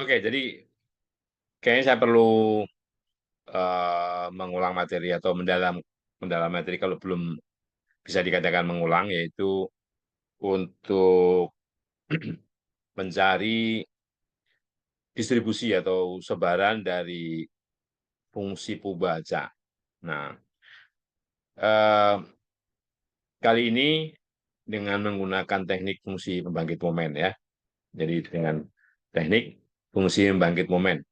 Oke, jadi kayaknya saya perlu mengulang materi atau mendalam materi kalau belum bisa dikatakan mengulang, yaitu untuk mencari distribusi atau sebaran dari fungsi pubaca. Nah, eh, kali ini dengan menggunakan teknik fungsi pembangkit momen ya. Jadi dengan teknik fungsi pembangkit momen.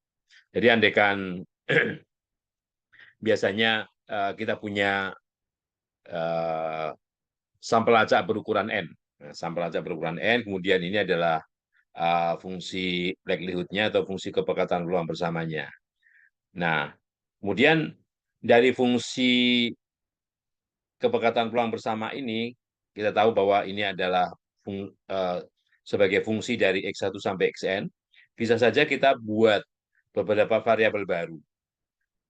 Jadi andaikan biasanya kita punya eh, sampel acak berukuran N. Nah, sampel acak berukuran N, kemudian ini adalah fungsi likelihood-nya atau fungsi kepekatan peluang bersamanya. Nah, kemudian dari fungsi kepekatan peluang bersama ini, kita tahu bahwa ini adalah sebagai fungsi dari X1 sampai Xn, bisa saja kita buat beberapa variabel baru.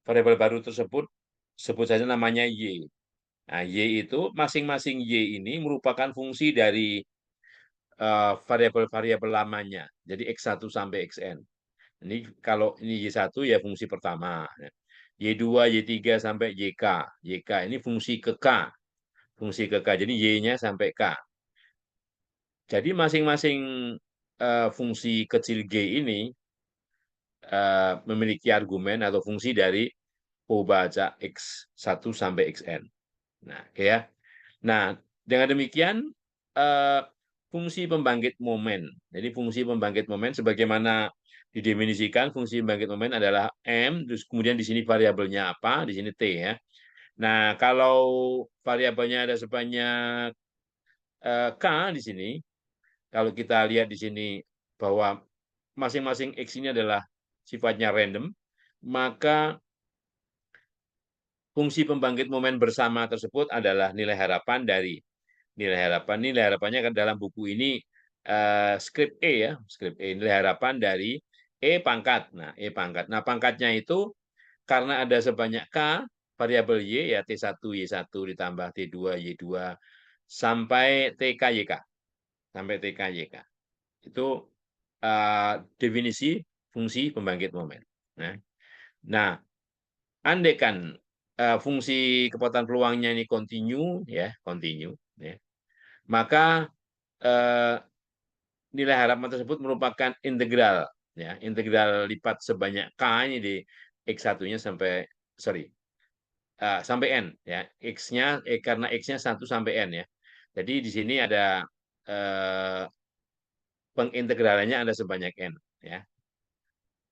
Variabel baru tersebut sebut saja namanya Y. Nah, Y itu masing-masing Y ini merupakan fungsi dari variabel-variabel lamanya. Jadi X1 sampai Xn. Ini kalau ini Y1 ya fungsi pertama. Y2, Y3 sampai YK. YK ini fungsi ke K. Fungsi ke K. Jadi Y-nya sampai K. Jadi masing-masing fungsi kecil G ini memiliki argumen atau fungsi dari pembaca X1 sampai Xn. Nah, oke ya. Nah, dengan demikian eh, fungsi pembangkit momen. Jadi fungsi pembangkit momen sebagaimana didefinisikan fungsi pembangkit momen adalah M, terus kemudian di sini variabelnya apa? Di sini T ya. Nah, kalau variabelnya ada sebanyak K di sini, kalau kita lihat di sini bahwa masing-masing X ini adalah sifatnya random, maka fungsi pembangkit momen bersama tersebut adalah nilai harapan dari nilai harapannya kan dalam buku ini skrip E ya, skrip E nilai harapan dari E pangkat. Nah, E pangkat. Nah, pangkatnya itu karena ada sebanyak K variabel Y ya T1 Y1 ditambah T2 Y2 sampai TK YK. Sampai TK YK. Itu definisi fungsi pembangkit momen. Nah, andaikan fungsi kekuatan peluangnya ini continue ya, maka eh, nilai harapan tersebut merupakan integral ya, integral lipat sebanyak k ini di x1-nya sampai sorry sampai n ya, x-nya karena x-nya 1 sampai n ya. Jadi di sini ada eh, pengintegralannya ada sebanyak n ya.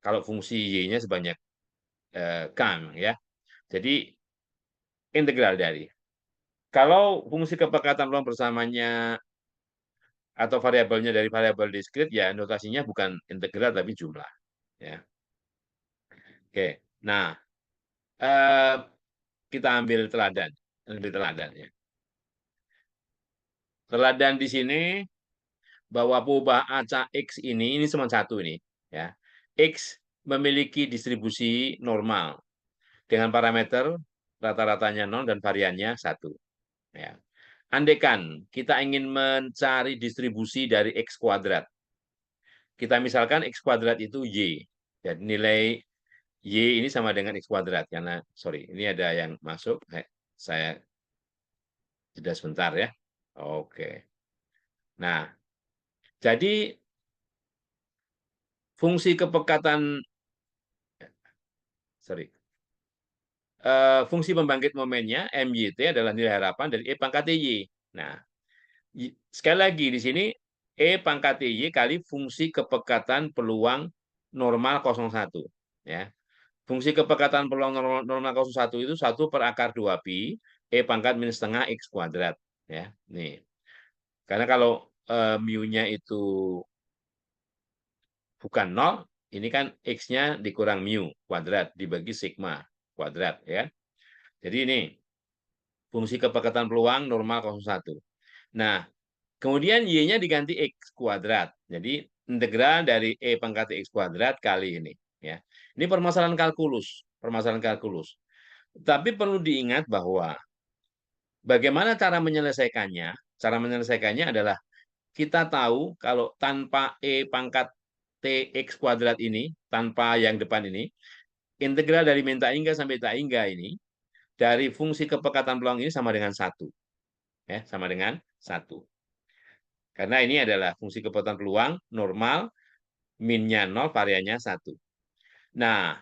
Kalau fungsi y-nya sebanyak k ya. Jadi integral dari. Kalau fungsi kepekatan peluang bersamanya atau variabelnya dari variabel diskrit ya notasinya bukan integral tapi jumlah ya. Oke. Nah, eh, kita ambil teladan ya. Teladan di sini bahwa perubahan acak X ini cuma satu ini ya. X memiliki distribusi normal dengan parameter rata-ratanya 0 dan variannya 1 ya. Andaikan kita ingin mencari distribusi dari X kuadrat, kita misalkan X kuadrat itu Y. Jadi nilai Y ini sama dengan X kuadrat. Karena, sorry, ini ada yang masuk. Saya jeda sebentar ya. Oke. Nah, jadi fungsi kepekatan, sorry, fungsi pembangkit momennya MYT adalah nilai harapan dari E pangkat Y. Nah, sekali lagi di sini E pangkat Y kali fungsi kepekatan peluang normal 01. Ya. Fungsi kepekatan peluang normal 01 itu 1/akar 2 pi E pangkat minus setengah X kuadrat. Ya, nih. Karena kalau mu-nya itu bukan 0, ini kan X-nya dikurang mu kuadrat dibagi sigma kuadrat. Ya. Jadi ini fungsi kepekatan peluang normal 01. Nah, kemudian Y-nya diganti X kuadrat. Jadi integral dari E pangkat X kuadrat kali ini. Ya. Ini permasalahan kalkulus. Permasalahan kalkulus. Tapi perlu diingat bahwa bagaimana cara menyelesaikannya? Cara menyelesaikannya adalah kita tahu kalau tanpa E pangkat TX kuadrat ini, tanpa yang depan ini, integral dari min tak hingga sampai tak hingga ini, dari fungsi kepekatan peluang ini sama dengan 1. Ya, sama dengan 1. Karena ini adalah fungsi kepekatan peluang normal, minnya 0, variannya 1. Nah,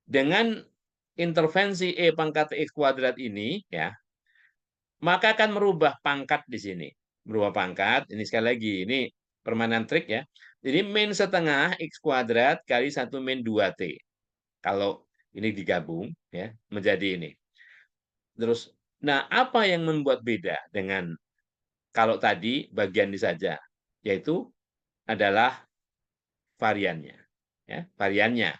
dengan intervensi E pangkat X kuadrat ini, ya, maka akan merubah pangkat di sini. Merubah pangkat, ini sekali lagi, ini permainan trik ya. Jadi min setengah X kuadrat kali 1 min 2T. Kalau ini digabung, ya, menjadi ini. Terus, nah apa yang membuat beda dengan kalau tadi bagian ini saja, yaitu adalah variannya, ya, variannya.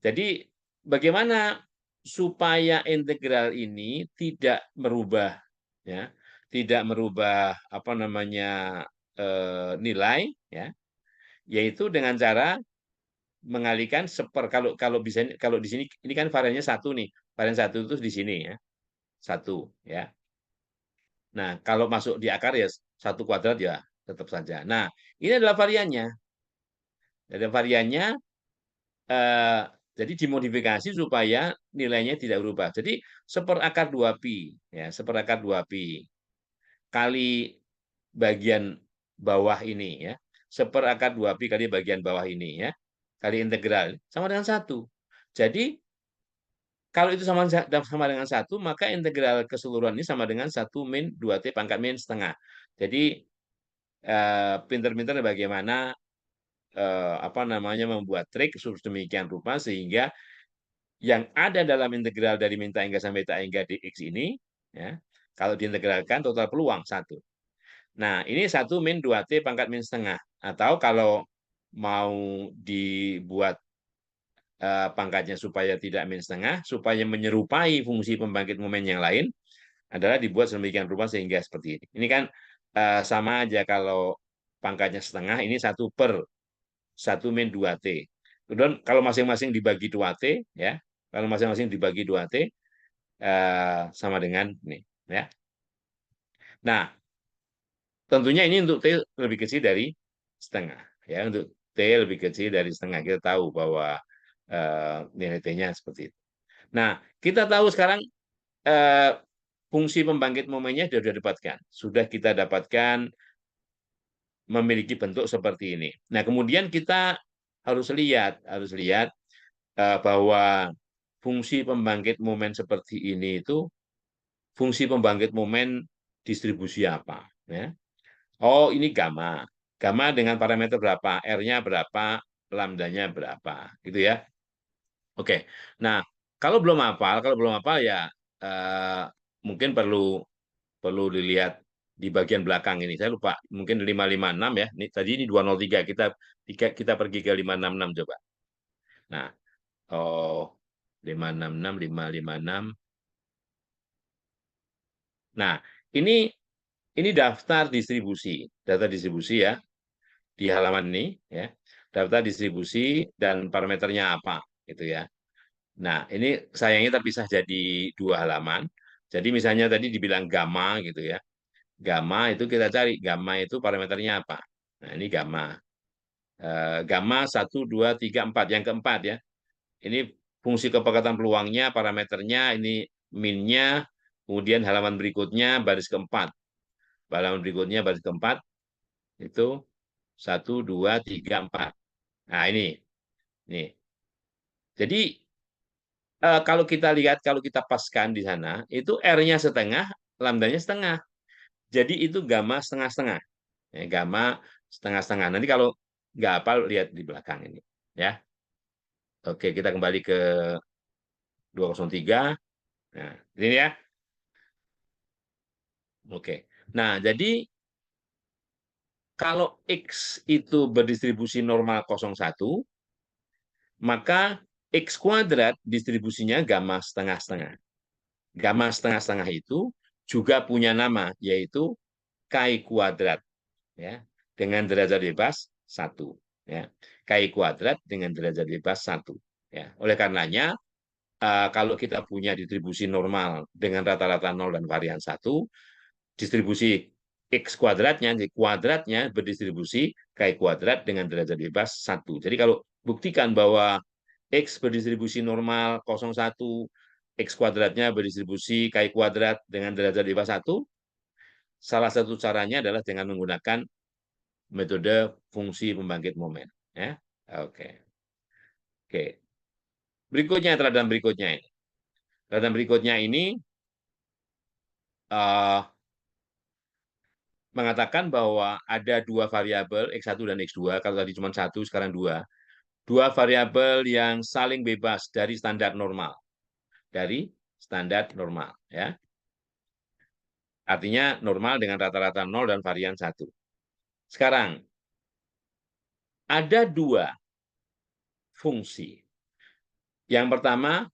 Jadi bagaimana supaya integral ini tidak merubah, ya, tidak merubah apa namanya nilai, ya, yaitu dengan cara mengalihkan kalau kalau bisa kalau di sini ini kan variannya 1 nih, varian 1 itu di sini ya 1 ya. Nah kalau masuk di akar ya 1 kuadrat ya tetap saja. Nah ini adalah variannya, ada variannya. Eh, jadi dimodifikasi supaya nilainya tidak berubah. Jadi seperakar 2pi, ya, seperakar 2pi kali bagian bawah ini, ya, seperakar 2pi kali bagian bawah ini, ya, kali integral sama dengan 1. Jadi kalau itu sama dengan 1, maka integral keseluruhan ini sama dengan 1 min 2t pangkat min setengah. Jadi pinter-pinter bagaimana apa namanya membuat trik demikian rupa sehingga yang ada dalam integral dari min tak hingga sampai tak hingga dx ini, ya, kalau diintegralkan total peluang 1. Nah, ini 1 min 2t pangkat min setengah. Atau kalau mau dibuat pangkatnya supaya tidak min setengah, supaya menyerupai fungsi pembangkit momen yang lain, adalah dibuat sedemikian rupa sehingga seperti ini. Ini kan sama aja kalau pangkatnya setengah, ini 1/1 min 2t. Kemudian kalau masing-masing dibagi 2t, ya, kalau masing-masing dibagi 2t, sama dengan ini. Ya. Nah, tentunya ini untuk T lebih kecil dari setengah. Ya, untuk T lebih kecil dari setengah. Kita tahu bahwa nilai T-nya seperti itu. Nah, kita tahu sekarang eh, fungsi pembangkit momennya sudah didapatkan. Sudah kita dapatkan memiliki bentuk seperti ini. Nah, kemudian kita harus lihat bahwa fungsi pembangkit momen seperti ini itu fungsi pembangkit momen distribusi apa, ya. Oh, ini gamma. Gamma dengan parameter berapa? R-nya berapa? Lambdanya berapa? Gitu ya. Oke. Nah, kalau belum hafal ya eh, mungkin perlu perlu dilihat di bagian belakang ini. Saya lupa, mungkin 556 ya. Tadi ini 203. Kita pergi ke 566 coba. Nah, oh 566, 556. Nah, ini daftar distribusi, data distribusi ya di halaman ini ya. Daftar distribusi dan parameternya apa gitu ya. Nah, ini sayangnya terpisah jadi 2 halaman. Jadi misalnya tadi dibilang gamma gitu ya. Gamma itu kita cari gamma itu parameternya apa. Nah, ini gamma. Gamma 1, 2, 3, 4 yang keempat ya. Ini fungsi kepekatan peluangnya, parameternya, ini minnya, kemudian halaman berikutnya baris keempat. Halaman berikutnya baris keempat itu 1, 2, 3, 4. Nah, ini. Jadi kalau kita lihat, kalau kita paskan di sana, itu R-nya setengah, lambdanya setengah. Jadi itu gamma setengah-setengah. Ya, gamma setengah-setengah. Nanti kalau nggak hafal, lihat di belakang ini. Ya, oke, kita kembali ke 203. Nah, ini ya. Oke. Nah, jadi kalau X itu berdistribusi normal 01, maka X kuadrat distribusinya gamma setengah-setengah. Gamma setengah-setengah itu juga punya nama, yaitu Chi kuadrat. Ya, dengan derajat bebas 1. Ya. Chi kuadrat dengan derajat bebas 1. Ya. Oleh karenanya, kalau kita punya distribusi normal dengan rata-rata 0 dan varian 1, distribusi X kuadratnya, jadi kuadratnya berdistribusi KI kuadrat dengan derajat bebas 1. Jadi kalau buktikan bahwa X berdistribusi normal 0,1, X kuadratnya berdistribusi KI kuadrat dengan derajat bebas 1, salah satu caranya adalah dengan menggunakan metode fungsi pembangkit momen. Ya, oke. Oke. Berikutnya teladan berikutnya ini. Teladan berikutnya ini mengatakan bahwa ada dua variabel X1 dan X2, kalau tadi cuma satu, sekarang dua. Dua variabel yang saling bebas dari standar normal. Dari standar normal. Ya. Artinya normal dengan rata-rata 0 dan varian 1. Sekarang, ada dua fungsi. Yang pertama,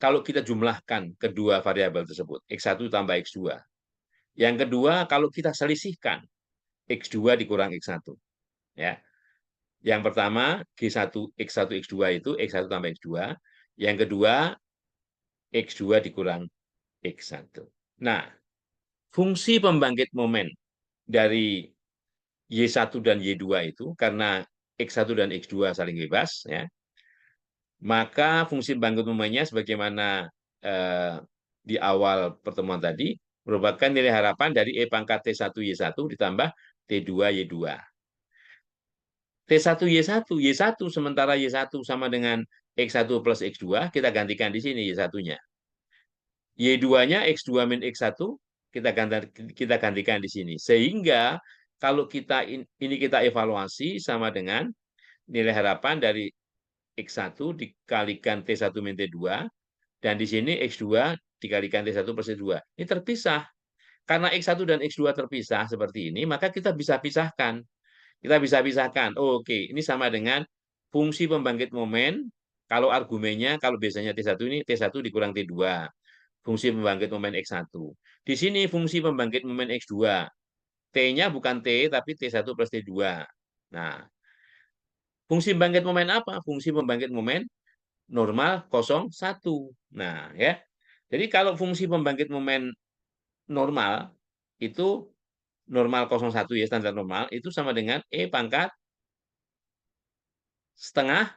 kalau kita jumlahkan kedua variabel tersebut, X1 tambah X2. Yang kedua, kalau kita selisihkan, X2 dikurang X1. Ya. Yang pertama, G1, X1, X2 itu X1 tambah X2. Yang kedua, X2 dikurang X1. Nah, fungsi pembangkit momen dari Y1 dan Y2 itu, karena X1 dan X2 saling bebas, ya, maka fungsi pembangkit momennya sebagaimana di awal pertemuan tadi, merupakan nilai harapan dari E pangkat T1Y1 ditambah T2Y2. T1Y1, Y1 sementara Y1 sama dengan X1 plus X2, kita gantikan di sini Y1-nya. Y2-nya X2 min X1, kita gantikan di sini. Sehingga kalau ini kita evaluasi sama dengan nilai harapan dari X1 dikalikan T1 min T2, dan di sini X2 dikalikan T1 plus T2. Ini terpisah. Karena X1 dan X2 terpisah seperti ini, maka kita bisa pisahkan. Kita bisa pisahkan. Oh, oke, ini sama dengan fungsi pembangkit momen. Kalau argumennya, kalau biasanya T1 ini, T1 dikurang T2. Fungsi pembangkit momen X1. Di sini fungsi pembangkit momen X2. T-nya bukan T, tapi T1 plus T2. Nah, fungsi pembangkit momen apa? Fungsi pembangkit momen normal 0,1. Nah, ya. Jadi kalau fungsi pembangkit momen normal, itu normal 0,1 ya, standar normal, itu sama dengan E pangkat setengah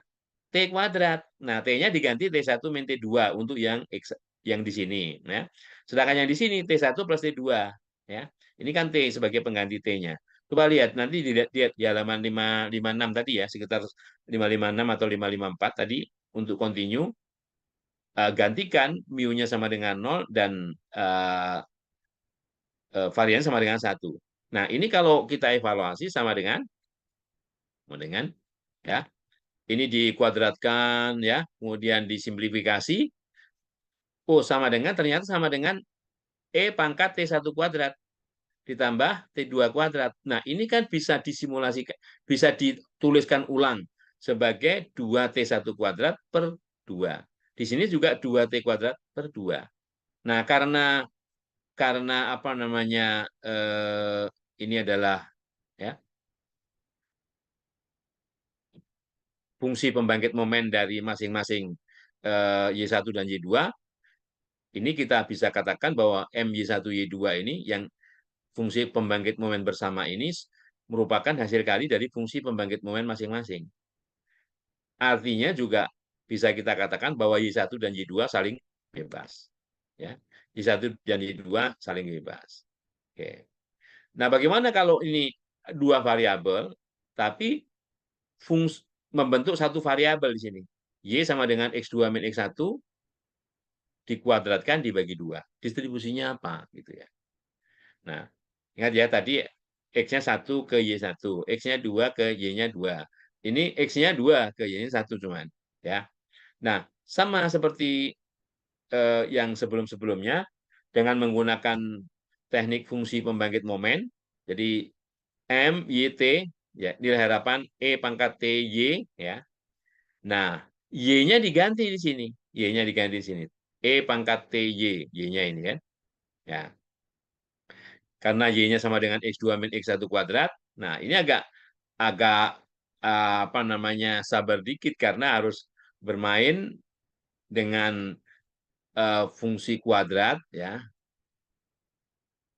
T kuadrat. Nah, T-nya diganti T1 min T2 untuk yang di sini. Ya. Sedangkan yang di sini T1 plus T2. Ya. Ini kan T sebagai pengganti T-nya. Coba lihat, nanti dilihat di halaman 556 tadi ya, sekitar 556 atau 554 tadi, untuk continue, gantikan mu-nya sama dengan 0 dan varian sama dengan 1. Nah, ini kalau kita evaluasi sama dengan ya, ini dikuadratkan ya, kemudian disimplifikasi. Oh, ternyata sama dengan E pangkat T1 kuadrat ditambah T2 kuadrat. Nah, ini kan bisa disimulasikan, bisa dituliskan ulang sebagai 2T1 kuadrat per 2. Di sini juga 2T kuadrat per 2. Nah, karena apa namanya, ini adalah ya, fungsi pembangkit momen dari masing-masing Y1 dan Y2, ini kita bisa katakan bahwa MY1 Y2 ini yang fungsi pembangkit momen bersama ini merupakan hasil kali dari fungsi pembangkit momen masing-masing. Artinya juga bisa kita katakan bahwa Y1 dan Y2 saling bebas. Ya. Y1 dan Y2 saling bebas. Oke. Nah, bagaimana kalau ini dua variabel, tapi membentuk satu variabel di sini. Y sama dengan X2 min X1 dikuadratkan dibagi 2. Distribusinya apa? Gitu ya. Nah, ingat ya tadi X-nya 1 ke Y1, X-nya 2 ke Y-nya 2. Ini X-nya 2 ke Y-nya 1 cuman. Ya. Nah, sama seperti yang sebelum-sebelumnya, dengan menggunakan teknik fungsi pembangkit momen, jadi M, Y, T, ya, nilai harapan E pangkat T, Y, ya. Nah, Y-nya diganti di sini. Y-nya diganti di sini. E pangkat T, Y-nya ini kan. Ya. Karena Y-nya sama dengan X2 min X1 kuadrat. Nah, ini agak agak apa namanya, sabar dikit karena harus bermain dengan fungsi kuadrat ya.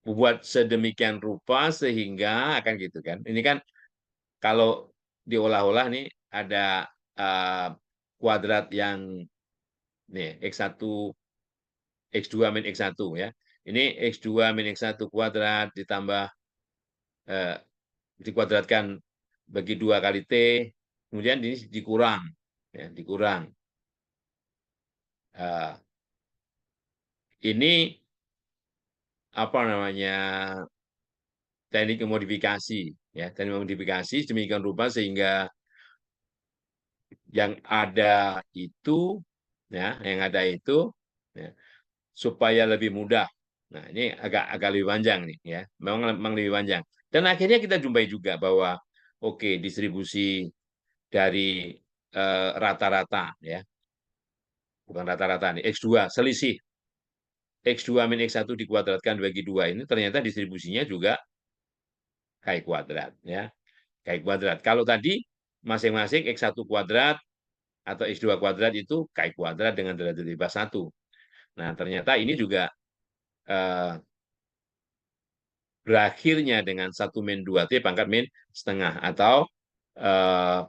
buat sedemikian rupa sehingga akan gitu kan. Ini kan kalau diolah-olah nih ada kuadrat yang nih X1 X2 min X1 ya. Ini X2 min X1 kuadrat ditambah eh, dikuadratkan bagi 2 kali T, kemudian ini dikurang, ya, dikurang. Ini apa namanya teknik modifikasi, ya, teknik modifikasi demikian rupa sehingga yang ada itu, ya, yang ada itu, ya, supaya lebih mudah. Nah, ini agak agak lebih panjang nih, ya, memang lebih panjang. Dan akhirnya kita jumpai juga bahwa oke, distribusi dari rata-rata, ya, bukan rata-rata nih, X2 selisih X2 min X1 dikuadratkan bagi 2 ini ternyata distribusinya juga Chi kuadrat, ya. Chi kuadrat. Kalau tadi masing-masing X1 kuadrat atau X2 kuadrat itu Chi kuadrat dengan derajat bebas 1. Nah, ternyata ini juga berakhirnya dengan 1 min 2T pangkat min setengah. Atau eh,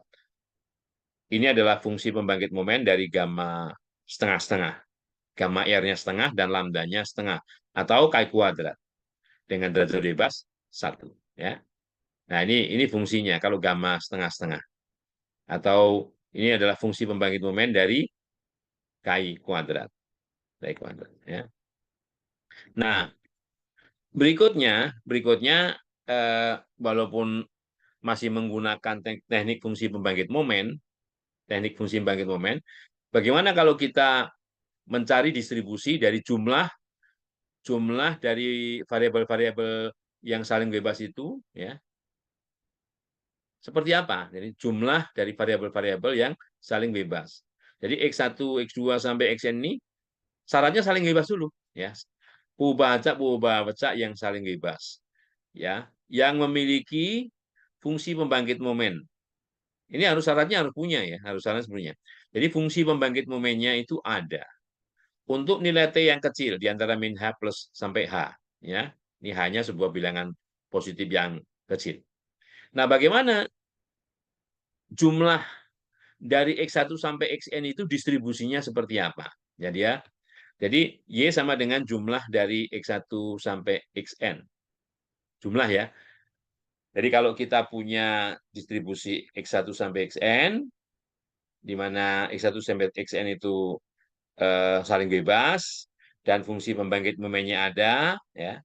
ini adalah fungsi pembangkit momen dari gamma setengah-setengah. Gamma R-nya setengah dan lambdanya setengah. Atau Chi kuadrat dengan derajat bebas 1. Ya. Nah, ini fungsinya kalau gamma setengah-setengah. Atau ini adalah fungsi pembangkit momen dari Chi kuadrat. Chi kuadrat. Ya. Nah, berikutnya walaupun masih menggunakan teknik fungsi pembangkit momen, bagaimana kalau kita mencari distribusi dari jumlah dari variabel-variabel yang saling bebas itu, ya, seperti apa? Jadi jumlah dari variabel-variabel yang saling bebas. Jadi X1, X2 sampai Xn ini syaratnya saling bebas dulu, ya. Pubacak yang saling bebas, ya, yang memiliki fungsi pembangkit momen. Ini syaratnya harus punya, ya, harus syaratnya punya. Jadi fungsi pembangkit momennya itu ada. Untuk nilai T yang kecil di antara min H plus sampai H, ya. Ini hanya sebuah bilangan positif yang kecil. Nah, bagaimana jumlah dari X1 sampai Xn itu distribusinya seperti apa? Jadi Y sama dengan jumlah dari X1 sampai Xn. Jumlah, ya. Jadi kalau kita punya distribusi X1 sampai Xn, di mana X1 sampai Xn itu saling bebas, dan fungsi pembangkit momennya ada, ya.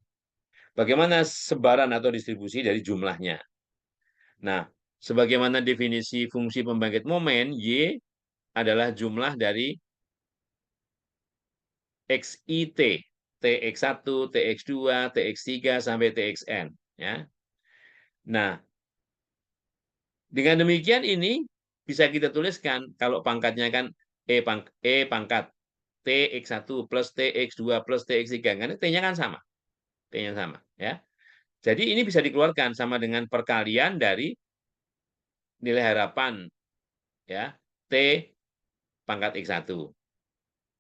Bagaimana sebaran atau distribusi dari jumlahnya? Nah, sebagaimana definisi fungsi pembangkit momen, Y adalah jumlah dari XIT, TX1, TX2, TX3, sampai TXN. Ya. Nah, dengan demikian ini bisa kita tuliskan, kalau pangkatnya kan E pangkat TX1 plus TX2 plus TX3, karena T-nya kan sama. T-nya sama. Ya. Jadi ini bisa dikeluarkan sama dengan perkalian dari nilai harapan, ya, T pangkat X1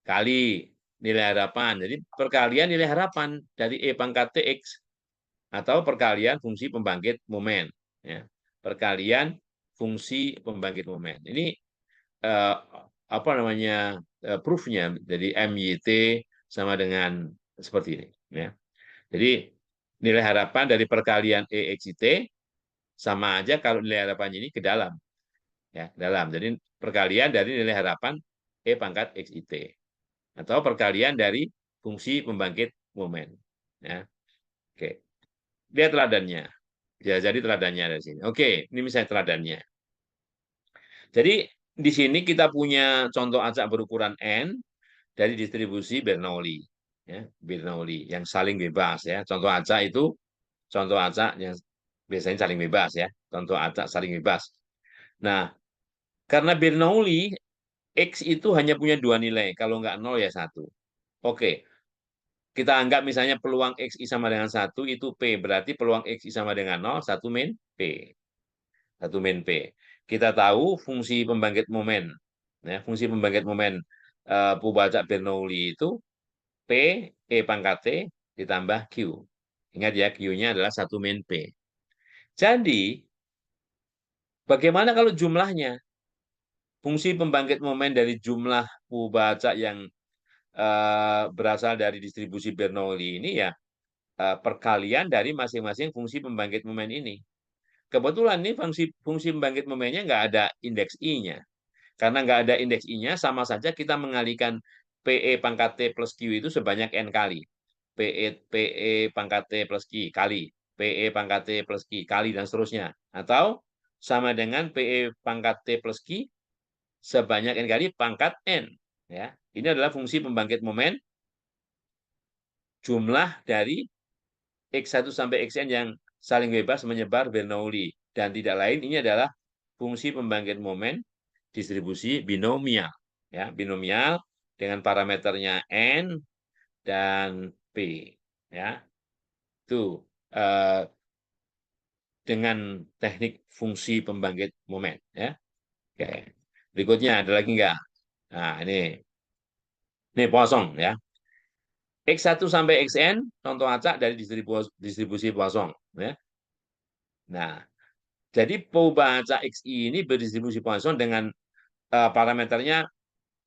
kali nilai harapan. Jadi perkalian nilai harapan dari E pangkat TX atau perkalian fungsi pembangkit momen. Ya. Perkalian fungsi pembangkit momen. Ini eh, apa namanya proofnya. Jadi MYT sama dengan seperti ini. Ya. Jadi nilai harapan dari perkalian EXIT sama aja kalau nilai harapannya ini ke dalam. Ya, dalam. Jadi perkalian dari nilai harapan E pangkat XIT. Atau perkalian dari fungsi pembangkit momen. Ya. Oke. Lihat teladannya. Ya, jadi teladannya dari sini. Oke, ini misalnya teladannya. Jadi di sini kita punya contoh acak berukuran N dari distribusi Bernoulli. Ya, Bernoulli yang saling bebas, ya. Contoh acak itu contoh acak yang biasanya saling bebas, ya. Contoh acak saling bebas. Nah, karena Bernoulli X itu hanya punya 2 nilai, kalau nggak 0 ya 1. Oke, kita anggap misalnya peluang XI sama dengan 1 itu P, berarti peluang XI sama dengan 0, 1 min P. 1 min P. Kita tahu fungsi pembangkit momen. Ya, fungsi pembangkit momen Pubacak Bernoulli itu P, E pangkat T ditambah Q. Ingat ya, Q-nya adalah 1 min P. Jadi, bagaimana kalau jumlahnya? Fungsi pembangkit momen dari jumlah baca yang berasal dari distribusi Bernoulli ini ya perkalian dari masing-masing fungsi pembangkit momen ini. Kebetulan nih fungsi pembangkit momennya nggak ada indeks I-nya. Karena nggak ada indeks I-nya, sama saja kita mengalihkan PE pangkat T plus Q itu sebanyak N kali. PE pangkat T plus Q kali. PE pangkat T plus Q kali, dan seterusnya. Atau sama dengan PE pangkat T plus Q sebanyak N kali pangkat N. Ya, ini adalah fungsi pembangkit momen jumlah dari X1 sampai Xn yang saling bebas menyebar Bernoulli. Dan tidak lain, ini adalah fungsi pembangkit momen distribusi binomial. Ya, binomial dengan parameternya N dan P. Ya, itu dengan teknik fungsi pembangkit momen. Ya, oke. Berikutnya ada lagi nggak? Nah, ini Poisson ya. X1 sampai Xn contoh acak dari distribusi Poisson. Ya. Nah, jadi perubahan acak XI ini berdistribusi Poisson dengan parameternya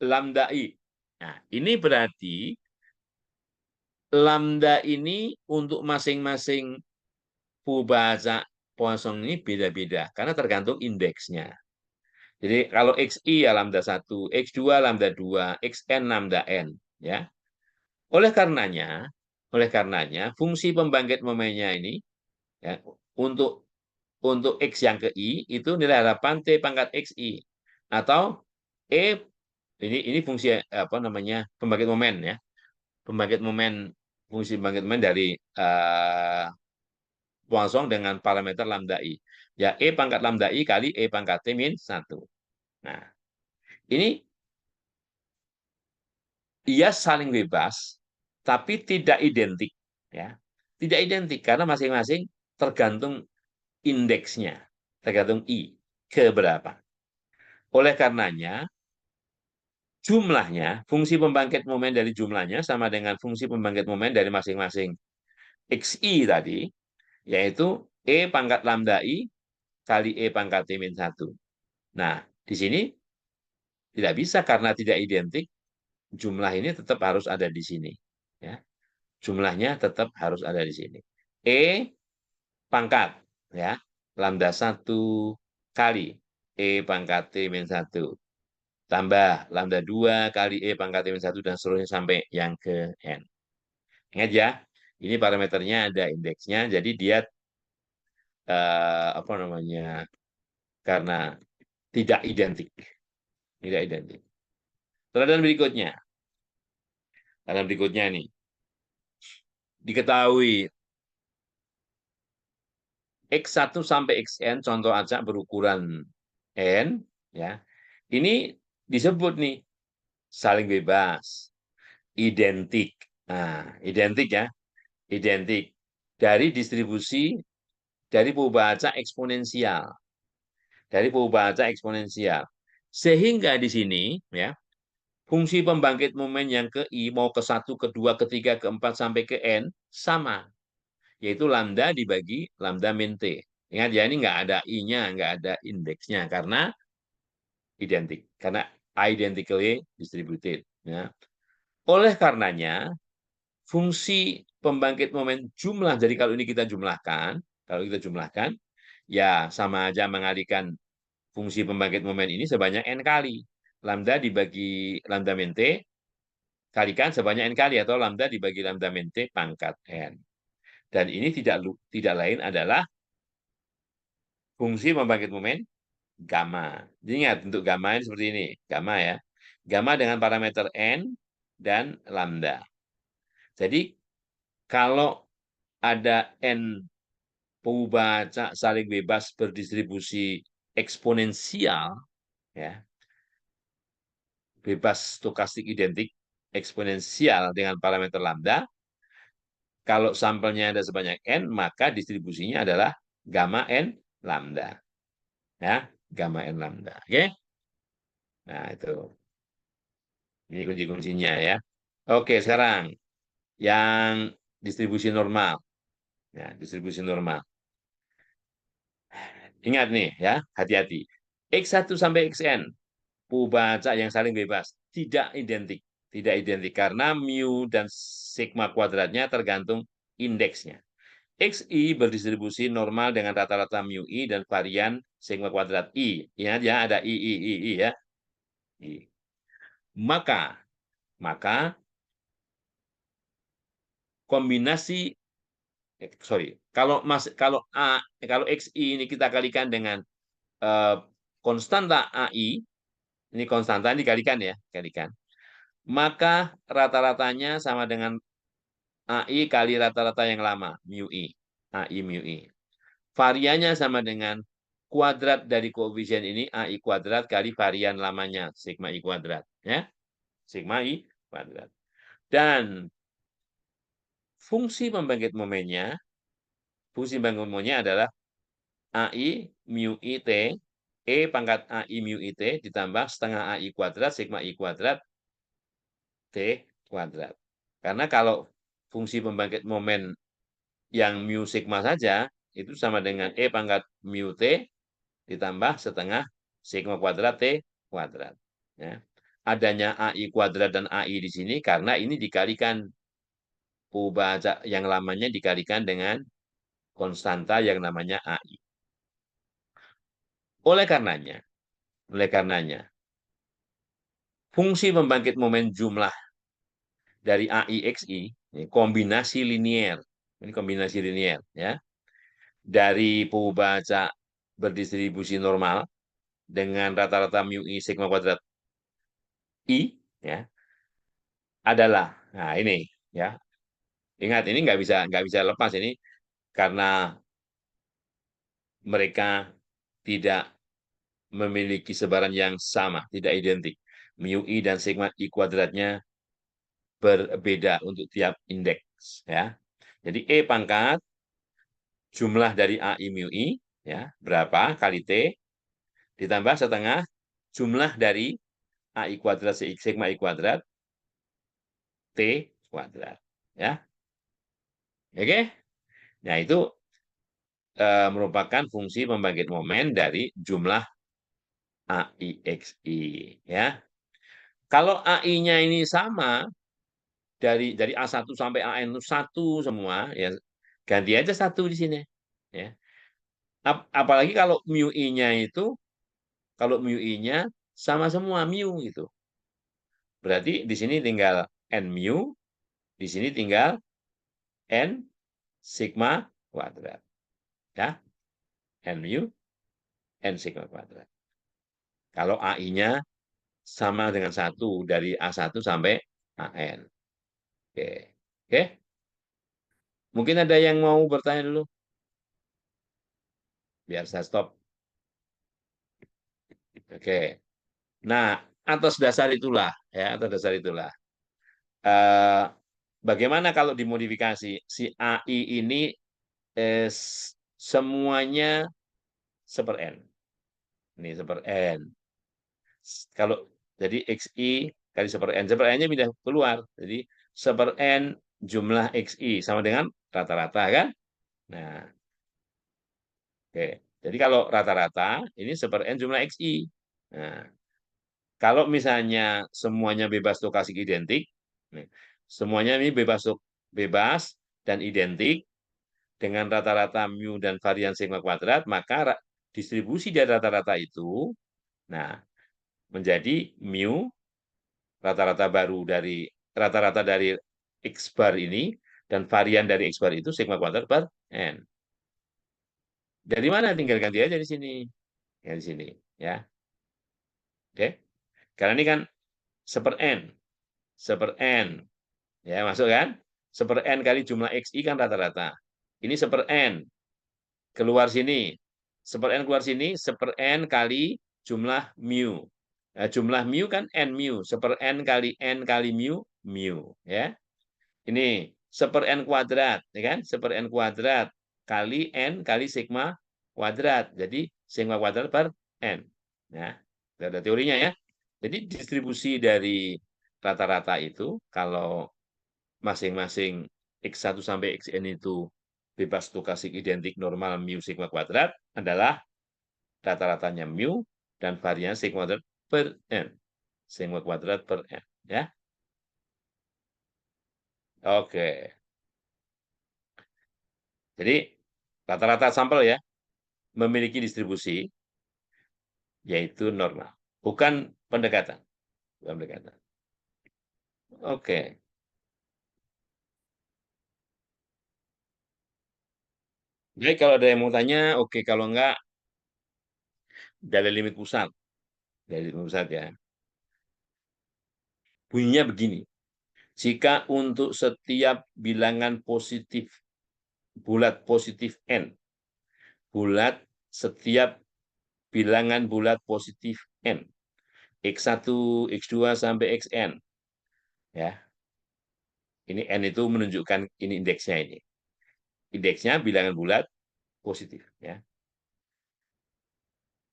lambda I. Nah, ini berarti lambda ini untuk masing-masing perubahan Poisson ini beda-beda karena tergantung indeksnya. Jadi kalau XI ya lambda 1, X2 lambda 2, Xn lambda N. Ya. Oleh karenanya, fungsi pembangkit momennya ini ya, untuk X yang ke I itu nilai harapan T pangkat XI atau E, ini fungsi apa namanya pembangkit momen ya, pembangkit momen fungsi pembangkit momen dari Poisson dengan parameter lambda I, ya E pangkat lambda I kali E pangkat T min 1. Nah, ini ia saling bebas tapi tidak identik ya, tidak identik karena masing-masing tergantung indeksnya, tergantung I ke berapa. Oleh karenanya, jumlahnya, fungsi pembangkit momen dari jumlahnya sama dengan fungsi pembangkit momen dari masing-masing XI tadi, yaitu E pangkat lambda I kali E pangkat T min 1. Nah, di sini tidak bisa karena tidak identik, jumlah ini tetap harus ada di sini. Ya. Jumlahnya tetap harus ada di sini. E pangkat, ya, lambda 1 kali E pangkat T min 1. Tambah lambda 2 kali E pangkat min 1 dan seterusnya sampai yang ke N. Ingat ya, ini parameternya ada indeksnya, jadi dia apa namanya, karena tidak identik. Tidak identik. Teladan berikutnya. Teladan berikutnya nih. Diketahui X1 sampai Xn, contoh acak berukuran N, ya. Ini disebut nih, saling bebas, identik. Nah, identik ya, identik dari distribusi dari perubahan eksponensial, dari perubahan eksponensial. Sehingga di sini ya, fungsi pembangkit momen yang ke I mau ke 1, ke 2, ke 3, ke 4 sampai ke N sama, yaitu lambda dibagi lambda min T. Ingat ya, ini nggak ada I-nya, nggak ada indeksnya karena identik, karena identically distributed. Ya. Oleh karenanya, fungsi pembangkit momen jumlah, jadi kalau kita jumlahkan, ya sama aja mengalihkan fungsi pembangkit momen ini sebanyak N kali. Lambda dibagi lambda min T, kalikan sebanyak N kali, atau lambda dibagi lambda min T pangkat N. Dan ini tidak lain adalah fungsi pembangkit momen gamma. Jadi ingat, untuk gamma ini seperti ini. Gamma ya. Gamma dengan parameter N dan lambda. Jadi kalau ada N perubahan saling bebas berdistribusi eksponensial, ya, bebas stokastik identik eksponensial dengan parameter lambda, kalau sampelnya ada sebanyak N, maka distribusinya adalah gamma N lambda. Ya, gamma N lambda. Oke? Nah, itu. Ini kunci-kuncinya ya. Oke, sekarang yang distribusi normal. Nah, distribusi normal. Ingat nih ya, hati-hati. X1 sampai Xn, baca yang saling bebas, tidak identik. Tidak identik karena mu dan sigma kuadratnya tergantung indeksnya. XI berdistribusi normal dengan rata-rata mu I dan varian sigma kuadrat I. Ingat ya, ada I ya. I. Maka kombinasi kalau XI ini kita kalikan dengan konstanta AI, ini konstanta dikalikan ya, kalikan. Maka rata-ratanya sama dengan AI kali rata-rata yang lama, mu I. AI mu I. Variannya sama dengan kuadrat dari koefisien ini, AI kuadrat kali varian lamanya, sigma I kuadrat. Ya, sigma I kuadrat. Dan fungsi pembangkit momennya adalah AI mu I T, E pangkat AI mu I T ditambah setengah AI kuadrat, sigma I kuadrat, T kuadrat. Karena kalau fungsi pembangkit momen yang mu sigma saja, itu sama dengan E pangkat mu T ditambah setengah sigma kuadrat T kuadrat. Ya. Adanya AI kuadrat dan AI di sini karena ini dikalikan baca yang lamanya dikalikan dengan konstanta yang namanya AI. Oleh karenanya, fungsi pembangkit momen jumlah dari AIXI ini kombinasi linier. Ini kombinasi linier ya. Dari baca berdistribusi normal dengan rata-rata mu I sigma kuadrat I ya adalah ini ya. Ingat ini nggak bisa lepas ini karena mereka tidak memiliki sebaran yang sama, tidak identik. Mu I dan sigma I kuadratnya berbeda untuk tiap indeks ya. Jadi E pangkat jumlah dari AI mu I ya, berapa kali T ditambah setengah jumlah dari AI kuadrat sigma I kuadrat T kuadrat ya. Oke. Nah, itu merupakan fungsi pembangkit momen dari jumlah AIXI ya. Kalau AI-nya ini sama dari A1 sampai AN itu satu semua ya, ganti aja satu di sini ya. Apalagi kalau mu I-nya itu kalau mu I-nya sama semua mu gitu. Berarti di sini tinggal n mu, di sini tinggal n sigma kuadrat. Ya, n mu, n sigma kuadrat. Kalau AI-nya sama dengan satu dari A1 sampai AN. Oke. Oke. Mungkin ada yang mau bertanya dulu? Biar saya stop. Oke. Nah, atas dasar itulah, eh, bagaimana kalau dimodifikasi si AI ini semuanya seper n, ini seper n. Kalau jadi xi kali seper n-nya pindah keluar, jadi seper n jumlah xi sama dengan rata-rata kan? Nah, oke. Jadi kalau rata-rata ini seper n jumlah xi. Nah, kalau misalnya semuanya bebas stokastik identik, nih, semuanya ini bebas dan identik dengan rata-rata mu dan varian sigma kuadrat, maka distribusi dari rata-rata itu, nah, menjadi mu rata-rata baru dari rata-rata dari X bar ini dan varian dari X bar itu sigma kuadrat per n. Dari mana? Tinggal ganti aja di sini. Ya di sini, ya. Oke. Karena ini kan seper n, seper n. Ya, masuk kan? Seper n kali jumlah xi kan rata-rata. Ini seper n keluar sini. Seper n keluar sini, seper n kali jumlah mu. Nah, jumlah mu kan n mu, seper n kali mu, mu. Ya. Ini seper n kuadrat, ya kan? Seper n kuadrat kali n kali sigma kuadrat. Jadi sigma kuadrat per n. Nah, ada teorinya ya. Jadi distribusi dari rata-rata itu kalau masing-masing X1 sampai Xn itu bebas stokastik identik normal mu sigma kuadrat adalah rata-ratanya mu dan varian sigma kuadrat per n. Sigma kuadrat per n. Ya. Oke. Jadi rata-rata sampel ya memiliki distribusi yaitu normal, bukan pendekatan. Bukan pendekatan. Oke. Jadi kalau ada yang mau tanya, oke. Kalau enggak, dari limit pusat. Dari limit pusat ya. Bunyinya begini. Jika untuk setiap bilangan positif, bulat positif N, bulat setiap bilangan bulat positif N, X1, X2, sampai Xn. Ya, ini N itu menunjukkan ini indeksnya ini. Indeksnya bilangan bulat positif. Ya,